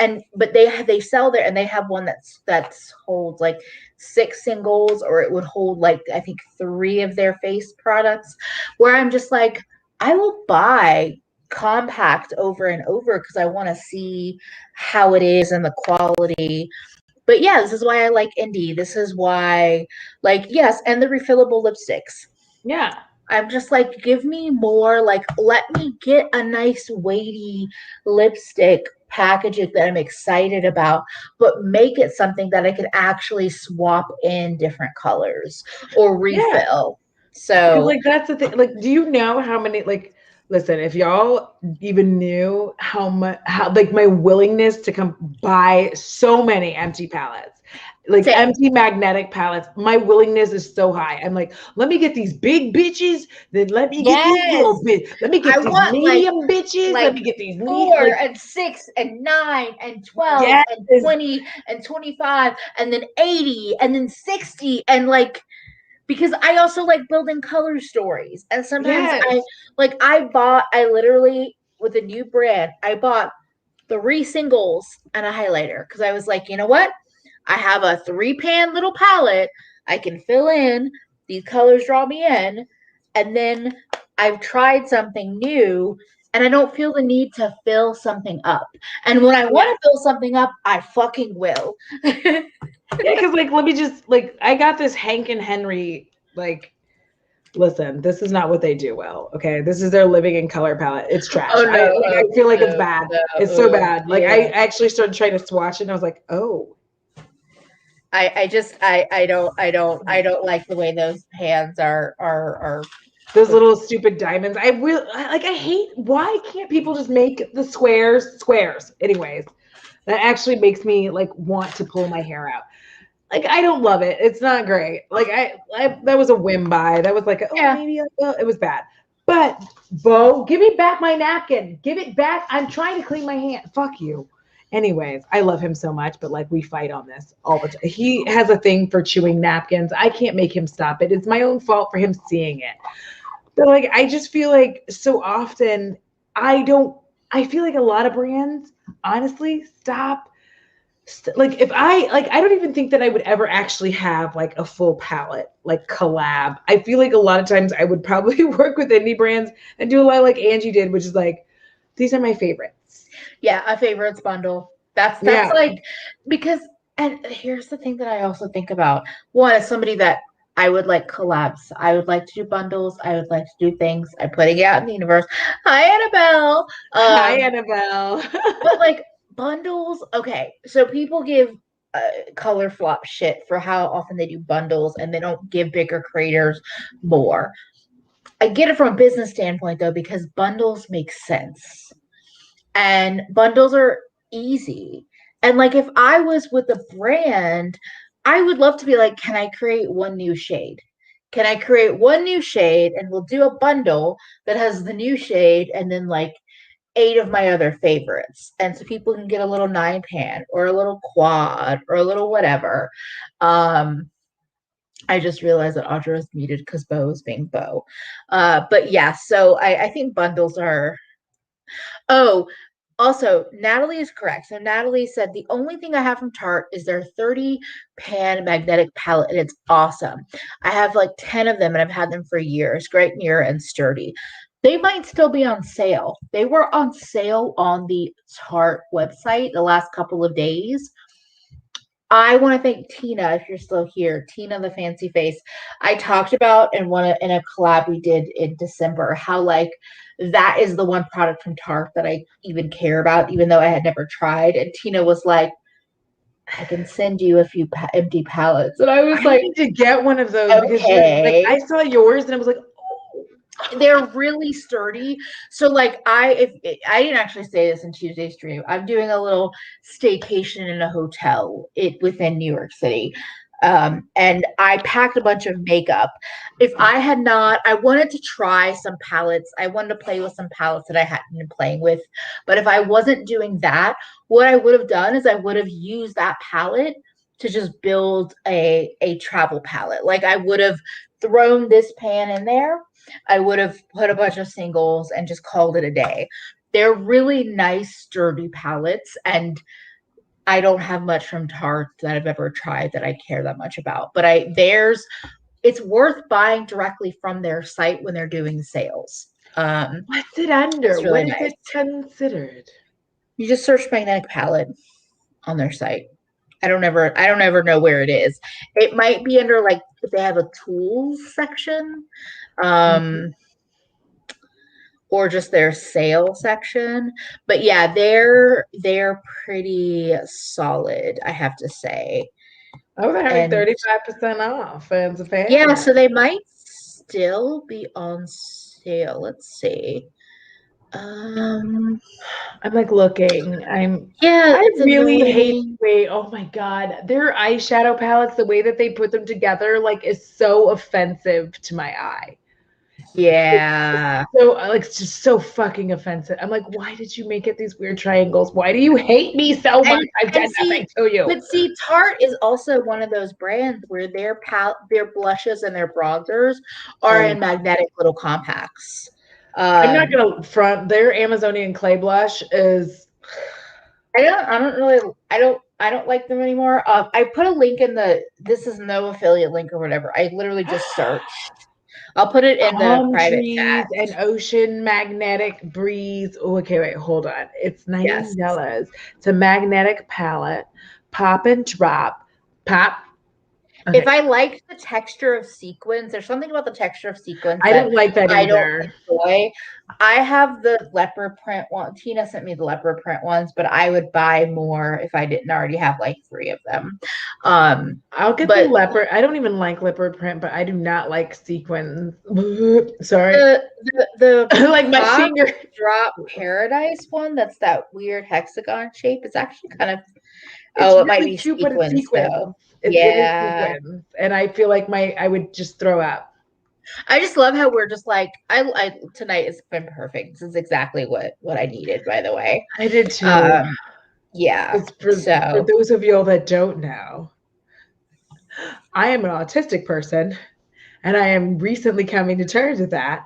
sell there, and they have one that's holds like 6 singles, or it would hold like I think 3 of their face products. Where I'm just like, I will buy compact over and over because I want to see how it is and the quality. But yeah, this is why I like indie. This is why, like, yes, and the refillable lipsticks. Yeah. I'm just like, give me more, like, let me get a nice weighty lipstick packaging that I'm excited about, but make it something that I can actually swap in different colors or refill. Yeah. So like that's the thing. Like, do you know how many listen, if y'all even knew how like my willingness to come buy so many empty palettes, like Same. Empty magnetic palettes, my willingness is so high. I'm like, let me get these big bitches, then let me get these little bitches. Let me get these medium bitches. Let me get these 4 and 6 and 9 and 12 and 20 and 25 and then 80 and then 60 and like, because I also like building color stories. And sometimes I literally, with a new brand, I bought 3 singles and a highlighter because I was like, you know what? I have a 3-pan little palette. I can fill in. These colors draw me in. And then I've tried something new and I don't feel the need to fill something up. And when I want to fill something up, I fucking will. Because like, let me just like, I got this Hank and Henry, like, listen, this is not what they do well. Okay, this is their living in color palette. It's trash. Oh, no, I feel like it's bad. It's so bad. Like I actually started trying to swatch it and I was like, oh. I don't like the way those pans are those little stupid diamonds. I hate, why can't people just make the squares? Anyways, that actually makes me like want to pull my hair out. Like, I don't love it. It's not great. Like I that was a whim buy. That was like, maybe it was bad. But Bo, give me back my napkin. Give it back. I'm trying to clean my hand. Fuck you. Anyways, I love him so much, but like we fight on this all the time. He has a thing for chewing napkins. I can't make him stop it. It's my own fault for him seeing it. But like, I just feel like so often I feel like a lot of brands honestly stop. Like if I don't even think that I would ever actually have like a full palette, like collab. I feel like a lot of times I would probably work with indie brands and do a lot like Angie did, which is like, these are my favorites. Yeah, a favorites bundle. That's like, because, and here's the thing that I also think about. One, as somebody that I would like collabs. I would like to do bundles. I would like to do things. I'm putting it out in the universe. Hi, Annabelle. Hi, Annabelle. But like bundles, okay. So people give color flop shit for how often they do bundles and they don't give bigger creators more. I get it from a business standpoint though, because bundles make sense. And bundles are easy. And like if I was with a brand, I would love to be like, can I create one new shade? Can I create one new shade and we'll do a bundle that has the new shade and then like 8 of my other favorites. And so people can get a little 9-pan or a little quad or a little whatever. I just realized that Audra is muted because Bo is being Bo. But yeah, so I think bundles are. Oh, Also, Natalie is correct. So Natalie said the only thing I have from Tarte is their 30 pan magnetic palette, and it's awesome. I have like 10 of them and I've had them for years. Great mirror and sturdy. They might still be on sale. They were on sale on the Tarte website the last couple of days. I want to thank Tina, if you're still here, Tina the Fancy Face. I talked about in a collab we did in December how like that is the one product from Tarte that I even care about, even though I had never tried. And Tina was like, "I can send you a few empty palettes," and I was I like, need to get one of those because you're like, "Okay." I saw yours and I was like, oh. They're really sturdy. So like I didn't actually say this in Tuesday's stream. I'm doing a little staycation in a hotel within New York City. And I packed a bunch of makeup. If I had not, I wanted to try some palettes. I wanted to play with some palettes that I hadn't been playing with. But if I wasn't doing that, what I would have done is I would have used that palette to just build a travel palette. Like I would have thrown this pan in there. I would have put a bunch of singles and just called it a day. They're really nice, sturdy palettes, and I don't have much from Tarte that I've ever tried that I care that much about. But it's worth buying directly from their site when they're doing sales. What's it under? It's really What is nice. it considered? You just search magnetic palette on their site. I don't ever know where it is. It might be under like if they have a tools section. Or just their sale section. But yeah, they're pretty solid, I have to say. Oh, they're having 35% off. Fans of fans. Yeah, so they might still be on sale. Let's see. I'm like looking. I really hate the way, oh my God, their eyeshadow palettes, the way that they put them together, like is so offensive to my eye. Yeah. So like it's just so fucking offensive. I'm like, why did you make it these weird triangles? Why do you hate me so much? I've done nothing to you. But see, Tarte is also one of those brands where their blushes and their bronzers are in magnetic little compacts. I'm not gonna front. Their Amazonian clay blush is. I don't like them anymore. I put a link in this is no affiliate link or whatever. I literally just searched. I'll put it in the private chat. And ocean magnetic breeze. Oh, okay, wait, hold on. It's $90. Yes. It's a magnetic palette. Pop and drop. Pop. Okay. If I like the texture of sequins, there's something about the texture of sequins I don't like that either. I don't enjoy. I have the leopard print one. Tina sent me the leopard print ones, but I would buy more if I didn't already have like 3 of them. I'll get the leopard. I don't even like leopard print, but I do not like sequins. Sorry. The like my finger drop paradise one. That's that weird hexagon shape. It's actually kind of. It might be cute, sequins, but it's sequins. Though. Yeah, and I feel like I would just throw up. I just love how we're just like I tonight has been perfect. This is exactly what I needed, by the way. I did too. Yeah. For those of y'all that don't know, I am an autistic person, and I am recently coming to terms with that.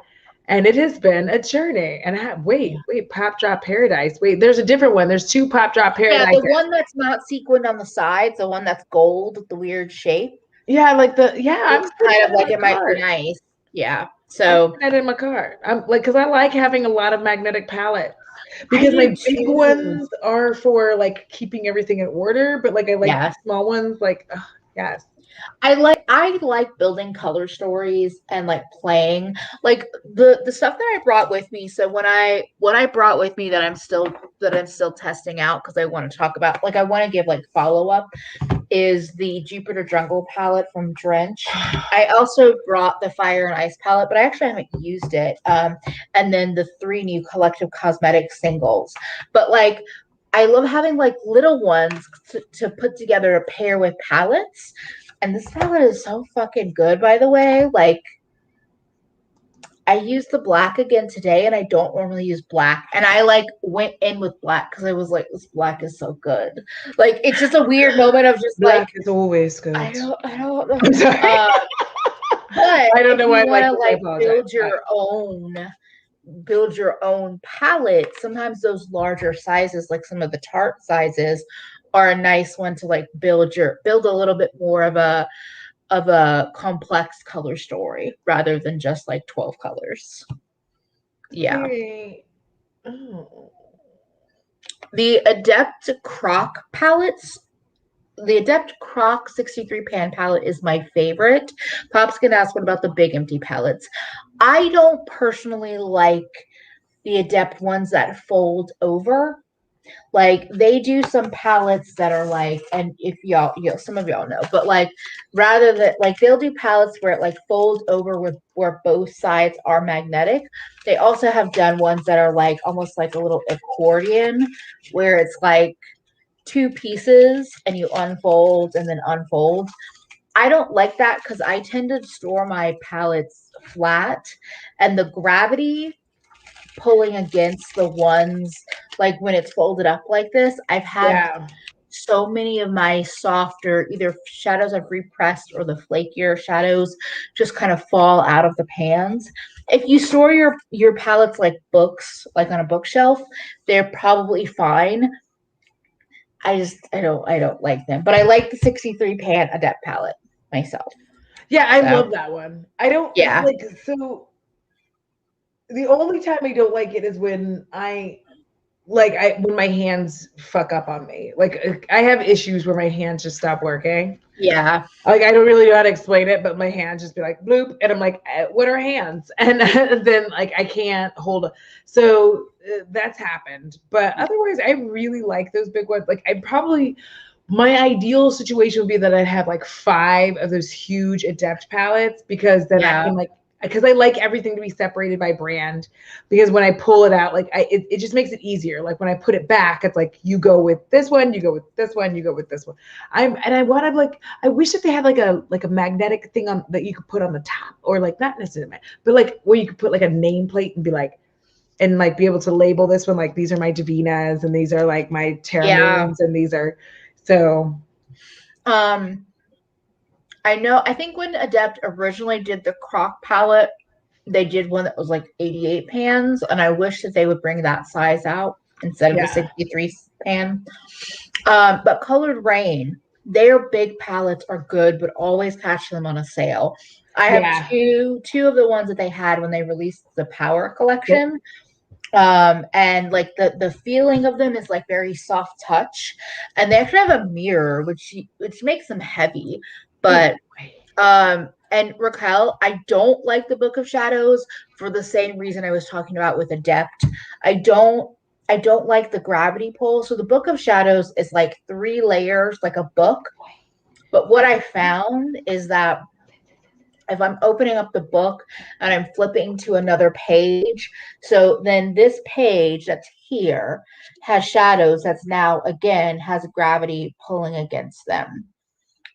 And it has been a journey. And wait, Pop Drop Paradise. Wait, there's a different one. There's 2 Pop Drop Paradise. Yeah, the one that's not sequined on the sides, the one that's gold with the weird shape. Yeah, like I'm kind of like it might be nice. Yeah. So that in my cart. I'm like, because I like having a lot of magnetic palettes. Because my big ones are for like keeping everything in order, but like I like small ones, like yes. I like building color stories and like playing like the stuff that I brought with me. So what I brought with me that I'm still testing out because I want to talk about, like I want to give like follow-up, is the Jupiter Jungle palette from Drench. I also brought the Fire and Ice palette, but I actually haven't used it. And then the 3 new Collective Cosmetics singles. But like I love having like little ones to put together a pair with palettes. And this palette is so fucking good, by the way. Like, I used the black again today, and I don't normally use black. And I like went in with black because I was like, this black is so good. Like, it's just a weird moment of just black like, is always good. I don't know. I'm sorry. But I don't know why you want to like build your own build your own palette, sometimes those larger sizes, like some of the Tarte sizes, are a nice one to like build a little bit more of a complex color story rather than just like 12 colors. Yeah. Hey. Oh. The Adept Croc palettes, the Adept Croc 63 pan palette is my favorite. Pop's gonna ask, what about the Big Empty palettes? I don't personally like the Adept ones that fold over. Like they do some palettes that are like, and if y'all, some of y'all know, but like rather than like they'll do palettes where it like folds over with where both sides are magnetic. They also have done ones that are like almost like a little accordion where it's like two pieces and you unfold and then unfold. I don't like that because I tend to store my palettes flat and the gravity pulling against the ones like when it's folded up like this. I've had so many of my softer either shadows I've repressed or the flakier shadows just kind of fall out of the pans. If you store your palettes like books, like on a bookshelf, they're probably fine. I don't like them, but I like the 63 pan Adept palette myself. Yeah, I love that one. I don't like, so the only time I don't like it is when when my hands fuck up on me. Like I have issues where my hands just stop working. Yeah. Like I don't really know how to explain it, but my hands just be like bloop, and I'm like, what are hands? And then like I can't hold it. So that's happened. But otherwise, I really like those big ones. Like my ideal situation would be that I'd have like 5 of those huge Adept palettes because then I can because I like everything to be separated by brand, because when I pull it out, like it just makes it easier. Like when I put it back, it's like you go with this one, you go with this one, you go with this one. I wish that they had like a magnetic thing on that you could put on the top, or like not necessarily, but like where you could put like a nameplate and be like, and like be able to label this one like these are my Divinas and these are like my Terra Moons and these are so. I think when Adept originally did the Croc palette, they did one that was like 88 pans, and I wish that they would bring that size out instead of the 63 pan. But Colored Rain, their big palettes are good, but always catch them on a sale. I have two of the ones that they had when they released the Power collection. And like the feeling of them is like very soft touch, and they actually have a mirror which makes them heavy, but and Raquel, I don't like the Book of Shadows for the same reason I was talking about with Adept. I don't like the gravity pull. So the Book of Shadows is like 3 layers like a book, but what I found is that if I'm opening up the book and I'm flipping to another page, so then this page that's here has shadows that's now again has gravity pulling against them.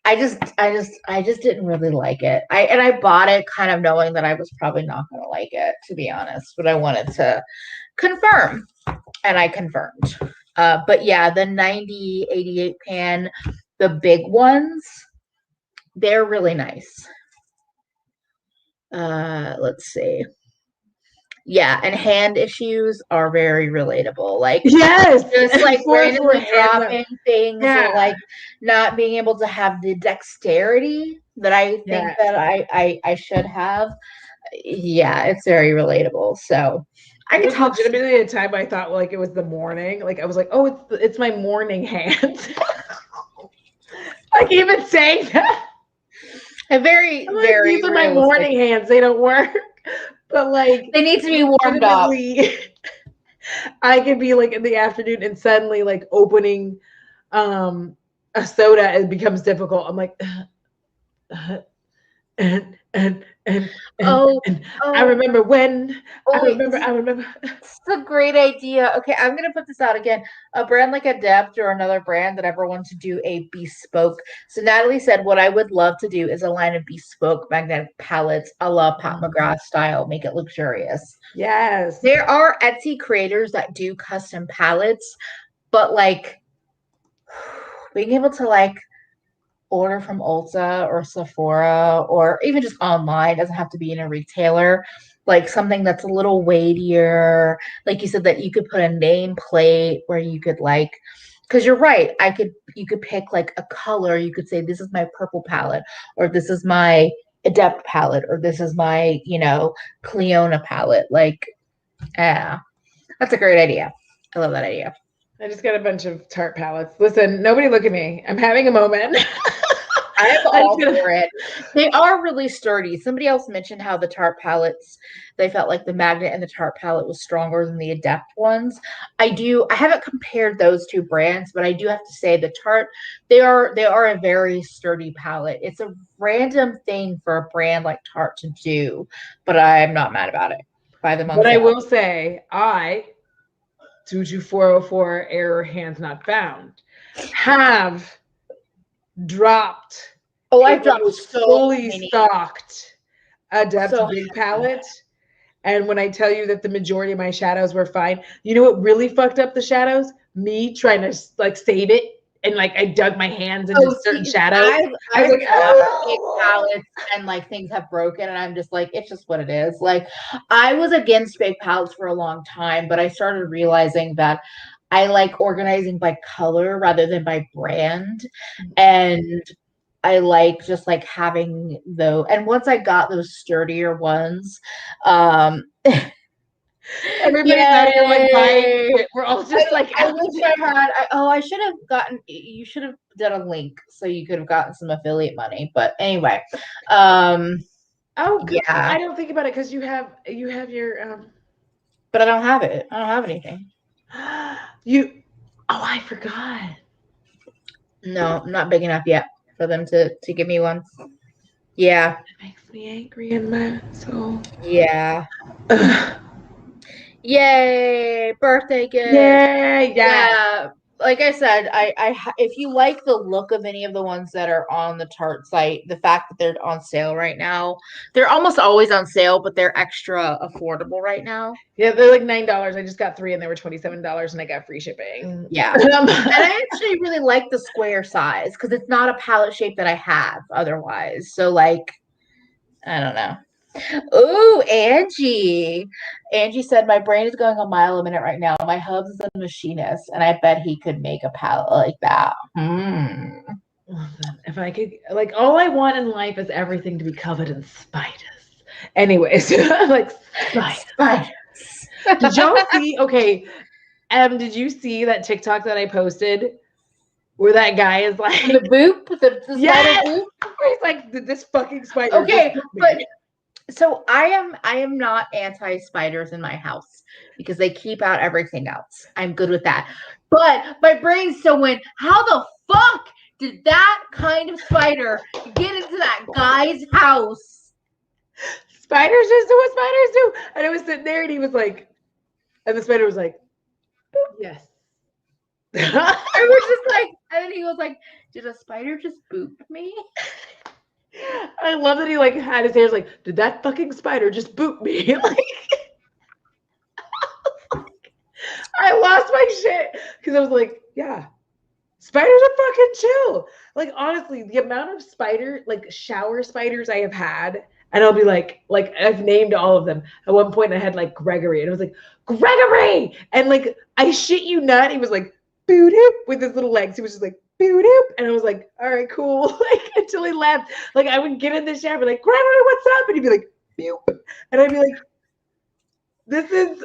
I just didn't really like it. I bought it kind of knowing that I was probably not going to like it, to be honest, but I wanted to confirm, and I confirmed. But yeah, the 90, 88 pan, the big ones, they're really nice. Let's see. Yeah, and hand issues are very relatable. Like just like randomly dropping things, or like not being able to have the dexterity that I think that I should have. Yeah, it's very relatable. So I could talk legitimately a time I thought like it was the morning. Like I was like, oh, it's my morning hands. Like even saying that. Very, like, very. These are my morning hands. They don't work, but like they need to be warmed up. I could be like in the afternoon and suddenly like opening a soda, it becomes difficult. I'm like, and I remember when I remember. It's a great idea. Okay, I'm gonna put this out again. A brand like Adept or another brand that ever wants to do a bespoke. So Natalie said, what I would love to do is a line of bespoke magnetic palettes a la Pat McGrath style, make it luxurious. Yes. There are Etsy creators that do custom palettes, but like being able to like order from Ulta or Sephora or even just online. It doesn't have to be in a retailer. Like something that's a little weightier. Like you said, that you could put a name plate where you could like, because you're right. You could pick like a color. You could say, this is my purple palette, or this is my Adept palette, or this is my, Cleona palette. Like, yeah, that's a great idea. I love that idea. I just got a bunch of Tarte palettes. Listen, nobody look at me. I'm having a moment. I'm all for it. They are really sturdy. Somebody else mentioned how the Tarte palettes, they felt like the magnet in the Tarte palette was stronger than the Adept ones. I haven't compared those two brands, but I do have to say the Tarte, they are a very sturdy palette. It's a random thing for a brand like Tarte to do, but I'm not mad about it. Buy them on But sale. I will say, due to 404 error hands not found, have dropped. Oh, I've dropped so fully many. Stocked Adept So big palette. And when I tell you that the majority of my shadows were fine, you know what really fucked up the shadows? Me trying to like save it. And like I dug my hands into certain shadows. I was like, big palettes and like things have broken, and I'm just like, it's just what it is. Like I was against big palettes for a long time, but I started realizing that I like organizing by color rather than by brand. And I like just like having those. And once I got those sturdier ones, everybody's out here like buying. We're all just like, I wish I had. I should have gotten. You should have done a link so you could have gotten some affiliate money. But anyway, yeah. I don't think about it because you have your. But I don't have it. I don't have anything. I forgot. No, I'm not big enough yet for them to give me one. Yeah. It makes me angry in my soul. Yeah. Yay! Birthday gift. Yay! Yeah. Like I said, if you like the look of any of the ones that are on the Tarte site, the fact that they're on sale right now, they're almost always on sale, but they're extra affordable right now. Yeah, they're like $9. I just got 3 and they were $27 and I got free shipping. Yeah. And I actually really like the square size because it's not a palette shape that I have otherwise. So like, I don't know. Oh, Angie. Angie said, my brain is going a mile a minute right now. My hubs is a machinist, and I bet he could make a palette like that. If I could, like, all I want in life is everything to be covered in spiders. Anyways, like spiders. Did y'all see? Okay, did you see that TikTok that I posted where that guy is like the boop, the spider boop? Where he's like, this fucking spider. Okay, but so I am not anti spiders in my house because they keep out everything else. I'm good with that. But my brain still went, how the fuck did that kind of spider get into that guy's house? Spiders just do what spiders do. And I was sitting there and he was like, and the spider was like, boop. Yes. I was just like, and then he was like, did a spider just boop me? I love that he like had his hands like, did that fucking spider just boop me? Like, I lost my shit because I was like, yeah, spiders are fucking chill. Like honestly, the amount of shower spiders I have had, and I'll be like I've named all of them. At one point, I had like Gregory, and I was like, Gregory, and like I shit you not, he was like, boo doop with his little legs. He was just like, boo doop. And I was like, all right, cool. Like until he left. Like I would get in the shower, be like, Gregory, what's up? And he'd be like, boop. And I'd be like, this is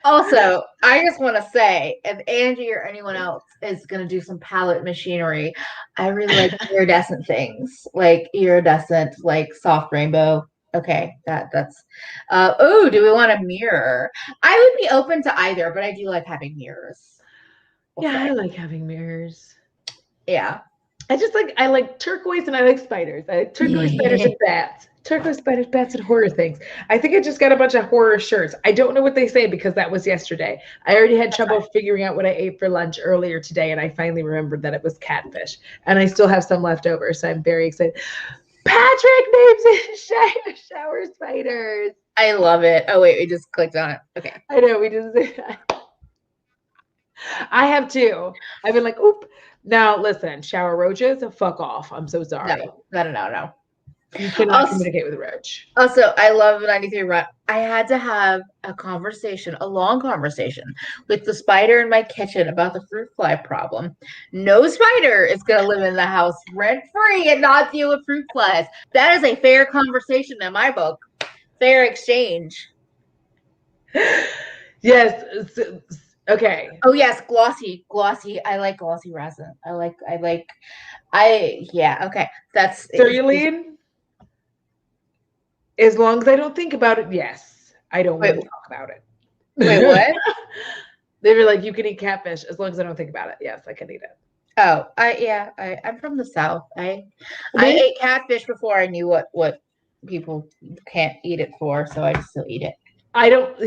Also, I just want to say, if Angie or anyone else is going to do some palette machinery, I really like iridescent things, like iridescent, like soft rainbow. Okay, that's. Do we want a mirror? I would be open to either, but I do like having mirrors. I like having mirrors. Yeah. I like turquoise and I like spiders. I like turquoise spiders and bats. Turquoise spiders, bats, and horror things. I think I just got a bunch of horror shirts. I don't know what they say because that was yesterday. I already had trouble figuring out what I ate for lunch earlier today, and I finally remembered that it was catfish. And I still have some left over, so I'm very excited. Patrick names it shower spiders. I love it. Oh, wait, we just clicked on it. Okay. I know, we just I have too. I've been like, oop. Now listen, shower roaches, fuck off. I'm so sorry. No. You cannot communicate with a roach. Also, I love 93 Run. I had to have a long conversation with the spider in my kitchen about the fruit fly problem. No spider is going to live in the house rent free and not deal with fruit flies. That is a fair conversation in my book. Fair exchange. Yes. Okay. Oh yes, glossy. I like glossy resin. Okay. That's Cerulean. As long as I don't think about it, yes. I don't want to talk about it. Wait, what? They were like, you can eat catfish as long as I don't think about it. Yes, I can eat it. Oh, I'm from the South. I ate catfish before I knew what people can't eat it for, so I just still eat it. I don't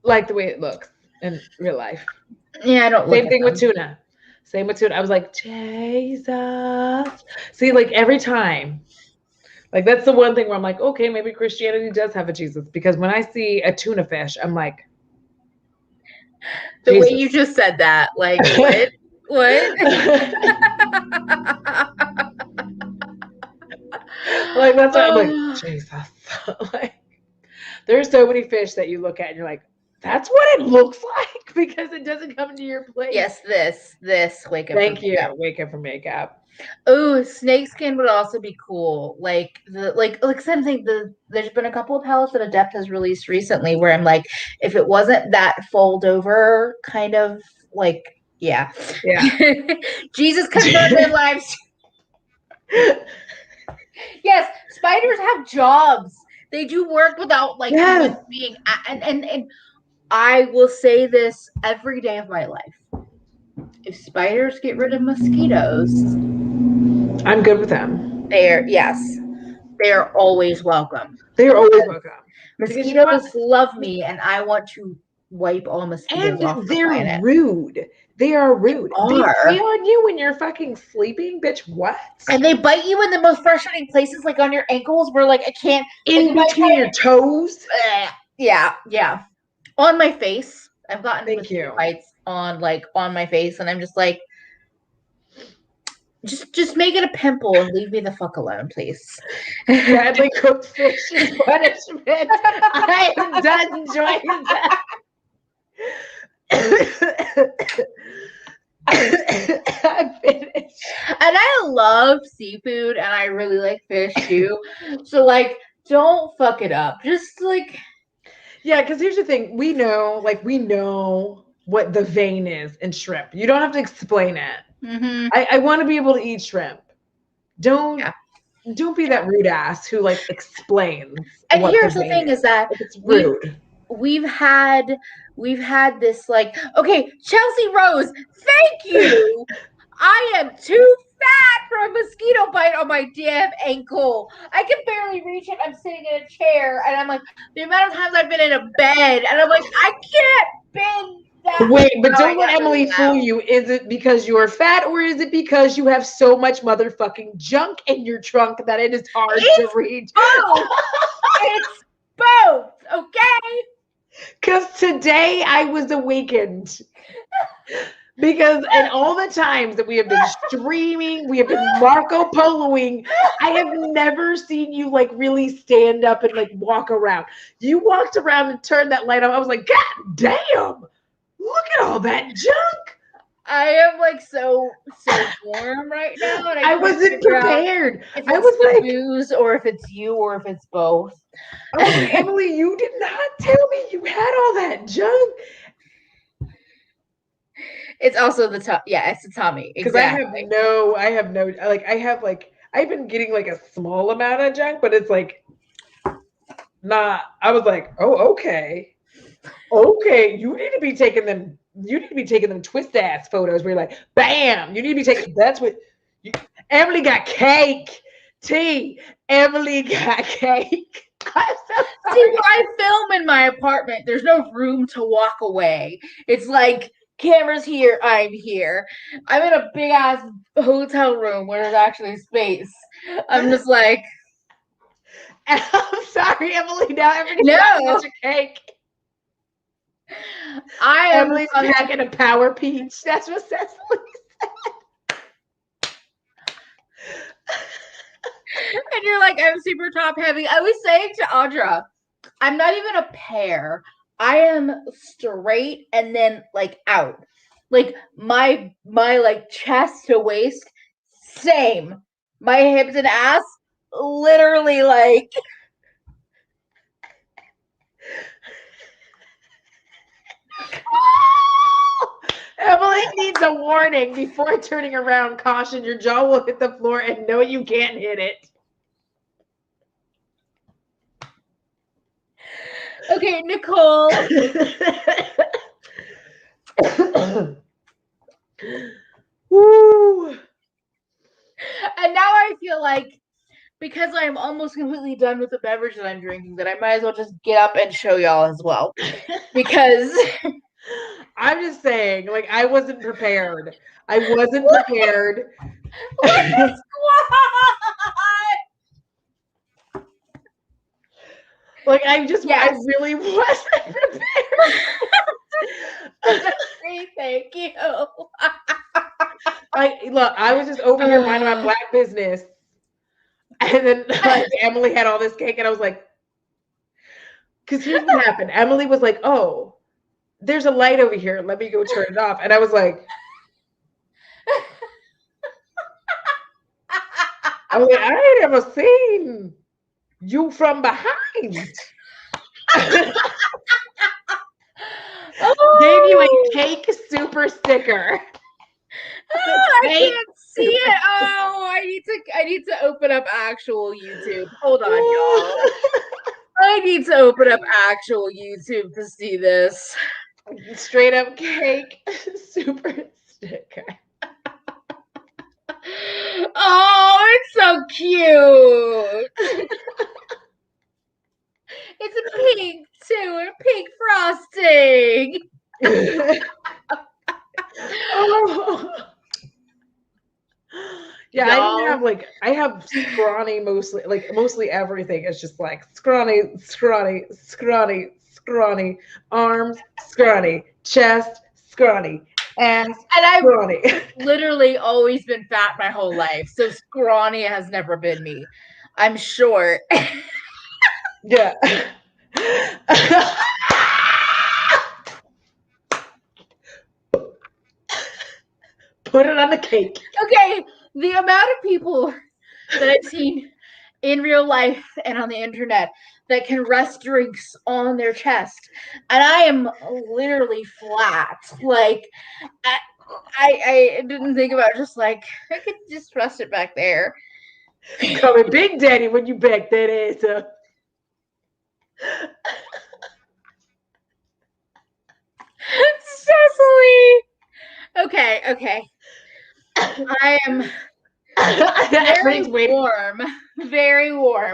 like the way it looks in real life. Yeah, I don't. Same thing with tuna. I was like, Jesus. See, like every time. Like that's the one thing where I'm like, okay, maybe Christianity does have a Jesus, because when I see a tuna fish, I'm like, the way you just said that, like what? Like that's why I'm like, Jesus. Like there's so many fish that you look at and you're like, that's what it looks like, because it doesn't come into your plate. Yes, this wake up. Thank you. Wake up for makeup. Oh, snakeskin would also be cool. Like something. There's been a couple of palettes that Adept has released recently where I'm like, if it wasn't that fold over kind of like, yeah. Jesus confirmed in lives. Yes, spiders have jobs. They do work without like being, and I will say this every day of my life. If spiders get rid of mosquitoes, I'm good with them. They are always welcome. They are always welcome. Mosquitoes love me, and I want to wipe all mosquitoes off the planet. And they're rude. They are rude. They prey on you when you're fucking sleeping, bitch. What? And they bite you in the most frustrating places, like on your ankles, where like I can't. In between your toes. Yeah. On my face, I've gotten mosquito bites on my face, and I'm just like, just make it a pimple and leave me the fuck alone, please. Badly cooked fish is punishment. I am done enjoying that. I'm finished. And I love seafood, and I really like fish too. So like, don't fuck it up. Just like, yeah, because here's the thing: we know what the vein is in shrimp. You don't have to explain it. Mm-hmm. I want to be able to eat shrimp. Don't be that rude ass who like explains. And here's the thing: is that it's rude. We've had this like, okay, Chelsea Rose, thank you. I am too fat for a mosquito bite on my damn ankle. I can barely reach it. I'm sitting in a chair, and I'm like, the amount of times I've been in a bed, and I'm like, I can't bend. Wait, but don't let Emily fool you. Is it because you are fat, or is it because you have so much motherfucking junk in your trunk that it is hard to reach? Both. It's both, okay? Because today I was awakened. Because and all the times that we have been streaming, we have been Marco Poloing, I have never seen you like really stand up and like walk around. You walked around and turned that light on. I was like, God damn. Look at all that junk. I am like so warm right now. And I wasn't prepared. I was like booze, or if it's you, or if it's both. I was like, Emily, you did not tell me you had all that junk. It's also the tummy. Yeah, it's the tummy. Exactly. I've been getting like a small amount of junk, but it's like not. I was like, oh, okay. Okay, you need to be taking them twist ass photos where you're like, bam, you need to be taking, Emily got cake. Emily got cake. I'm so sorry. See, when I film in my apartment, there's no room to walk away. It's like, camera's here, I'm here. I'm in a big ass hotel room where there's actually space. I'm just like, I'm sorry, Emily, now every time I get your cake. I am Emily's packing a power peach. That's what Cecily said. And you're like, I'm super top heavy. I was saying to Audra, I'm not even a pear. I am straight and then like out. Like my like chest to waist, same. My hips and ass, literally like. Emily needs a warning before turning around. Caution, your jaw will hit the floor and no, you can't hit it. Okay, Nicole. Woo. And now I feel like, because I'm almost completely done with the beverage that I'm drinking, that I might as well just get up and show y'all as well. Because I'm just saying, like, I wasn't prepared. I wasn't prepared. Look at squat! Like, I really wasn't prepared. Thank you. I was just over here minding my black business. And then like Emily had all this cake, and I was like, because here's what happened. Emily was like, oh, there's a light over here. Let me go turn it off. And I was like, I ain't ever seen you from behind. Gave you a cake super sticker. I can't see it. Oh, I need to open up actual YouTube. Hold on, y'all. I need to open up actual YouTube to see this. Straight up cake super sticker. Oh, it's so cute. It's a pink too, and a pink frosting. Oh. Yeah, y'all. I have scrawny mostly everything is just like scrawny, arms, scrawny, chest, scrawny, ass, and I've scrawny. literally always been fat my whole life, so scrawny has never been me. I'm short. Yeah. Put it on the cake. Okay, the amount of people that I've seen in real life and on the internet that can rest drinks on their chest, and I am literally flat. Like, I didn't think about it, just like I could just rest it back there. Coming Big Daddy when you back that ass up. Cecily. Okay. I am very warm,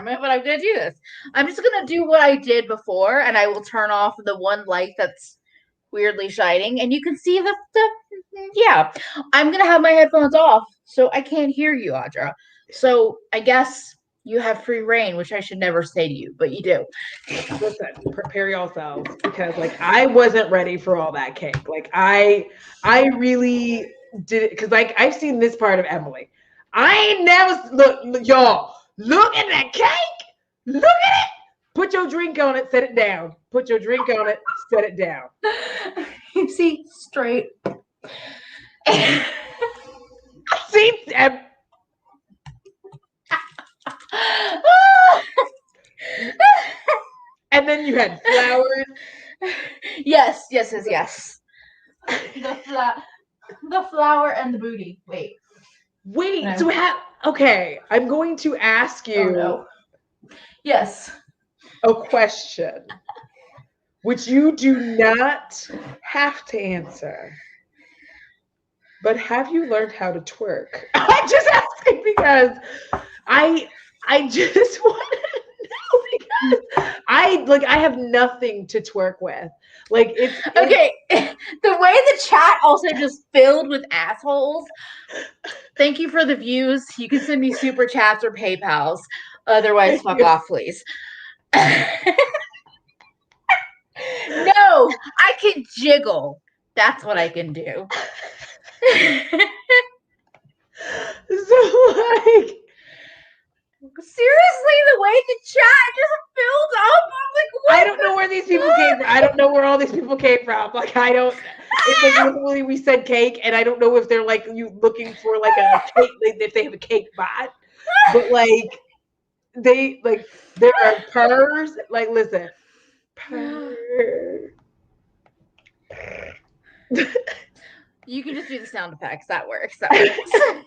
but I'm gonna do this. I'm just gonna do what I did before, and I will turn off the one light that's weirdly shining, and you can see the yeah. I'm gonna have my headphones off, so I can't hear you, Audra. So I guess you have free reign, which I should never say to you, but you do. Listen, prepare yourselves, because like I wasn't ready for all that cake. Like I really did it, because like I've seen this part of Emily. I ain't never look, y'all. Look at that cake. Look at it. Put your drink on it. Set it down. Put your drink on it. Set it down. You see, straight. See. And then you had flowers. Yes. The flower and the booty. Wait. No. So okay, I'm going to ask you. Oh, no. Yes. A question, which you do not have to answer. But have you learned how to twerk? I'm just asking because I just want to know, because I have nothing to twerk with. Like it's okay. The way the chat also just filled with assholes. Thank you for the views. You can send me super chats or PayPals. Otherwise, fuck off, please. No, I can jiggle. That's what I can do. So like, seriously, the way the chat just filled up, I'm like, what? I don't know where these people came from. I don't know where all these people came from. Like, I don't. It's like literally we said cake, and I don't know if they're like you looking for like a cake, like if they have a cake bot, but like they like there are purrs. Like, listen, purr. You can just do the sound effects. That works. That works.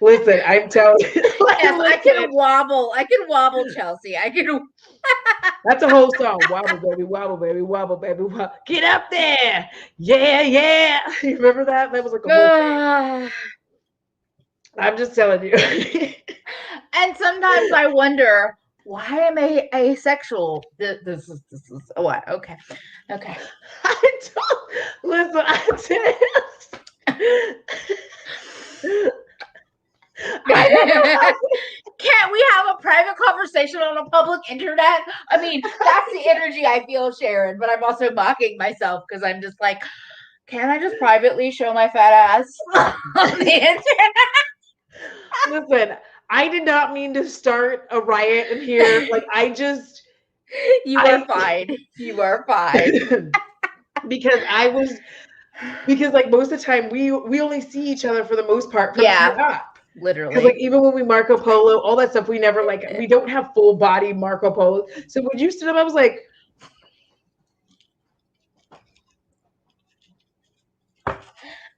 Listen, I'm telling you. Yes, I can wobble. I can wobble, Chelsea. I can. That's a whole song. Wobble, baby, wobble, baby, wobble, baby, wobble. Get up there. Yeah, yeah. You remember that? That was like a whole thing. I'm just telling you. And sometimes I wonder, why am I asexual? This is what? Okay. Listen, I can't we have a private conversation on a public internet? I mean, that's the energy I feel, Sharon, but I'm also mocking myself because I'm just like, can I just privately show my fat ass on the internet? Listen, I did not mean to start a riot in here. Like, You are fine. You are fine. because like most of the time we only see each other for the most part from here up. Literally. Because like even when we Marco Polo, all that stuff, we never like we don't have full body Marco Polo. So when you stood up, I was like,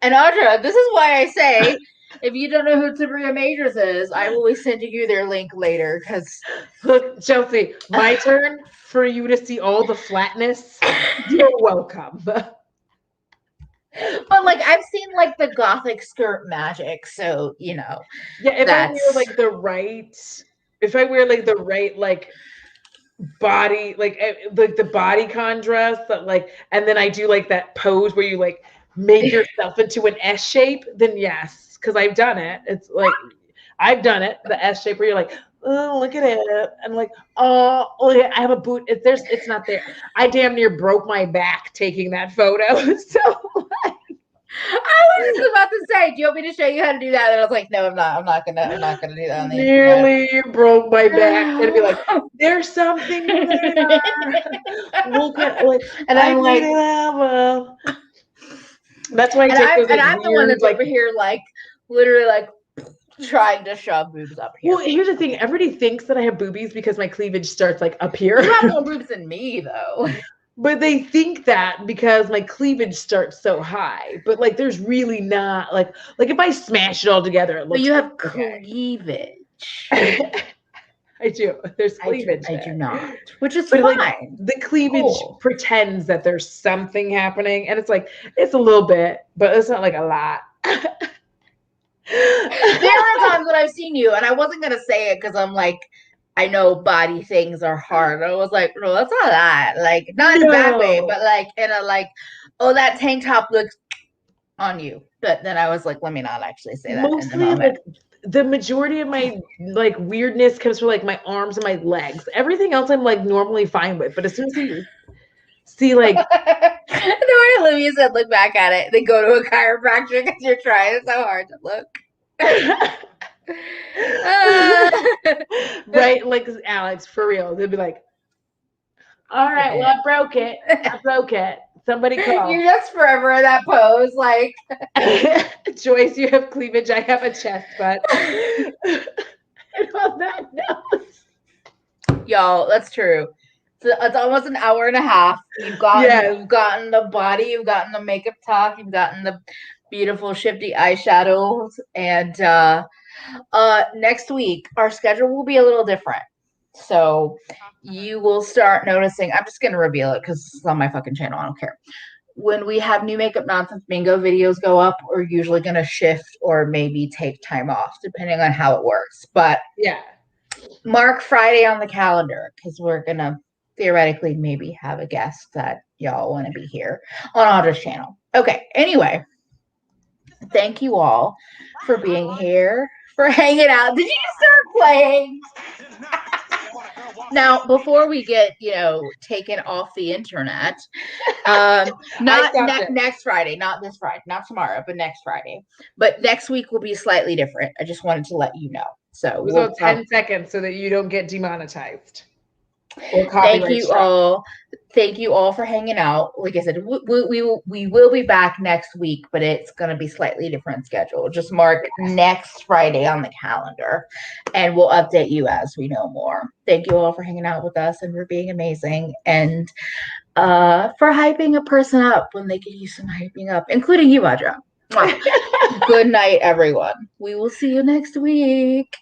and Audra, this is why I say, if you don't know who Tabria Majors is, I will be sending you their link later. Because look, Chelsea, my turn for you to see all the flatness. You're welcome. But like I've seen like the gothic skirt magic, so you know. Yeah, if I wear like the right like body, like the bodycon dress that like, and then I do like that pose where you like make yourself into an S shape, then yes, because I've done it. It's like I've done it, the S shape where you're like, oh, look at it, and like, oh, look, I have a boot. It's not there. I damn near broke my back taking that photo. So like, I was just about to say, do you want me to show you how to do that? And I was like, no, I'm not gonna do that on the nearly broke my back and be like, there's something there. Look at like, and I'm like, that's why I take those. And I'm the one that's like, over here, like literally, like trying to shove boobs up here. Well, here's the thing: everybody thinks that I have boobies because my cleavage starts like up here. You have more boobs than me, though. But they think that because my cleavage starts so high, but like there's really not like if I smash it all together, it looks. But you have cleavage. I do. There's cleavage. I do not, which is fine. Like, the cleavage pretends that there's something happening, and it's like it's a little bit, but it's not like a lot. There are times when I've seen you, and I wasn't gonna say it because I'm like, I know body things are hard. I was like, no, that's not that. Like, not in a bad way, but like in a like, oh, that tank top looks on you. But then I was like, let me not actually say that. Mostly, in the moment. Like, the majority of my like weirdness comes from like my arms and my legs. Everything else I'm like normally fine with. But as soon as you see like the way Olivia said, look back at it, then go to a chiropractor because you're trying so hard to look. Right, like Alex, for real. They'd be like, all right, well, I broke it. Somebody call. You're just forever in that pose, like Joyce, you have cleavage, I have a chest butt. And on that note, y'all, that's true. It's almost an hour and a half. You've gotten the body, you've gotten the makeup talk, you've gotten the beautiful shifty eyeshadows, and next week our schedule will be a little different. So you will start noticing. I'm just gonna reveal it because it's on my fucking channel. I don't care. When we have new makeup nonsense bingo videos go up, we're usually gonna shift or maybe take time off depending on how it works. But yeah, mark Friday on the calendar because we're gonna theoretically maybe have a guest that y'all want to be here on Audra's channel. Okay. Anyway, thank you all for being here, for hanging out. Did you start playing? Now, before we get, taken off the internet, not next Friday, not this Friday, not tomorrow, but next Friday. But next week will be slightly different. I just wanted to let you know. So we'll go 10 seconds so that you don't get demonetized or copyright struck. Thank you all for hanging out. Like I said, we will be back next week, but it's going to be slightly different schedule. Just mark next Friday on the calendar, and we'll update you as we know more. Thank you all for hanging out with us and for being amazing, and for hyping a person up when they could use some hyping up, including you, Audra. Good night, everyone. We will see you next week.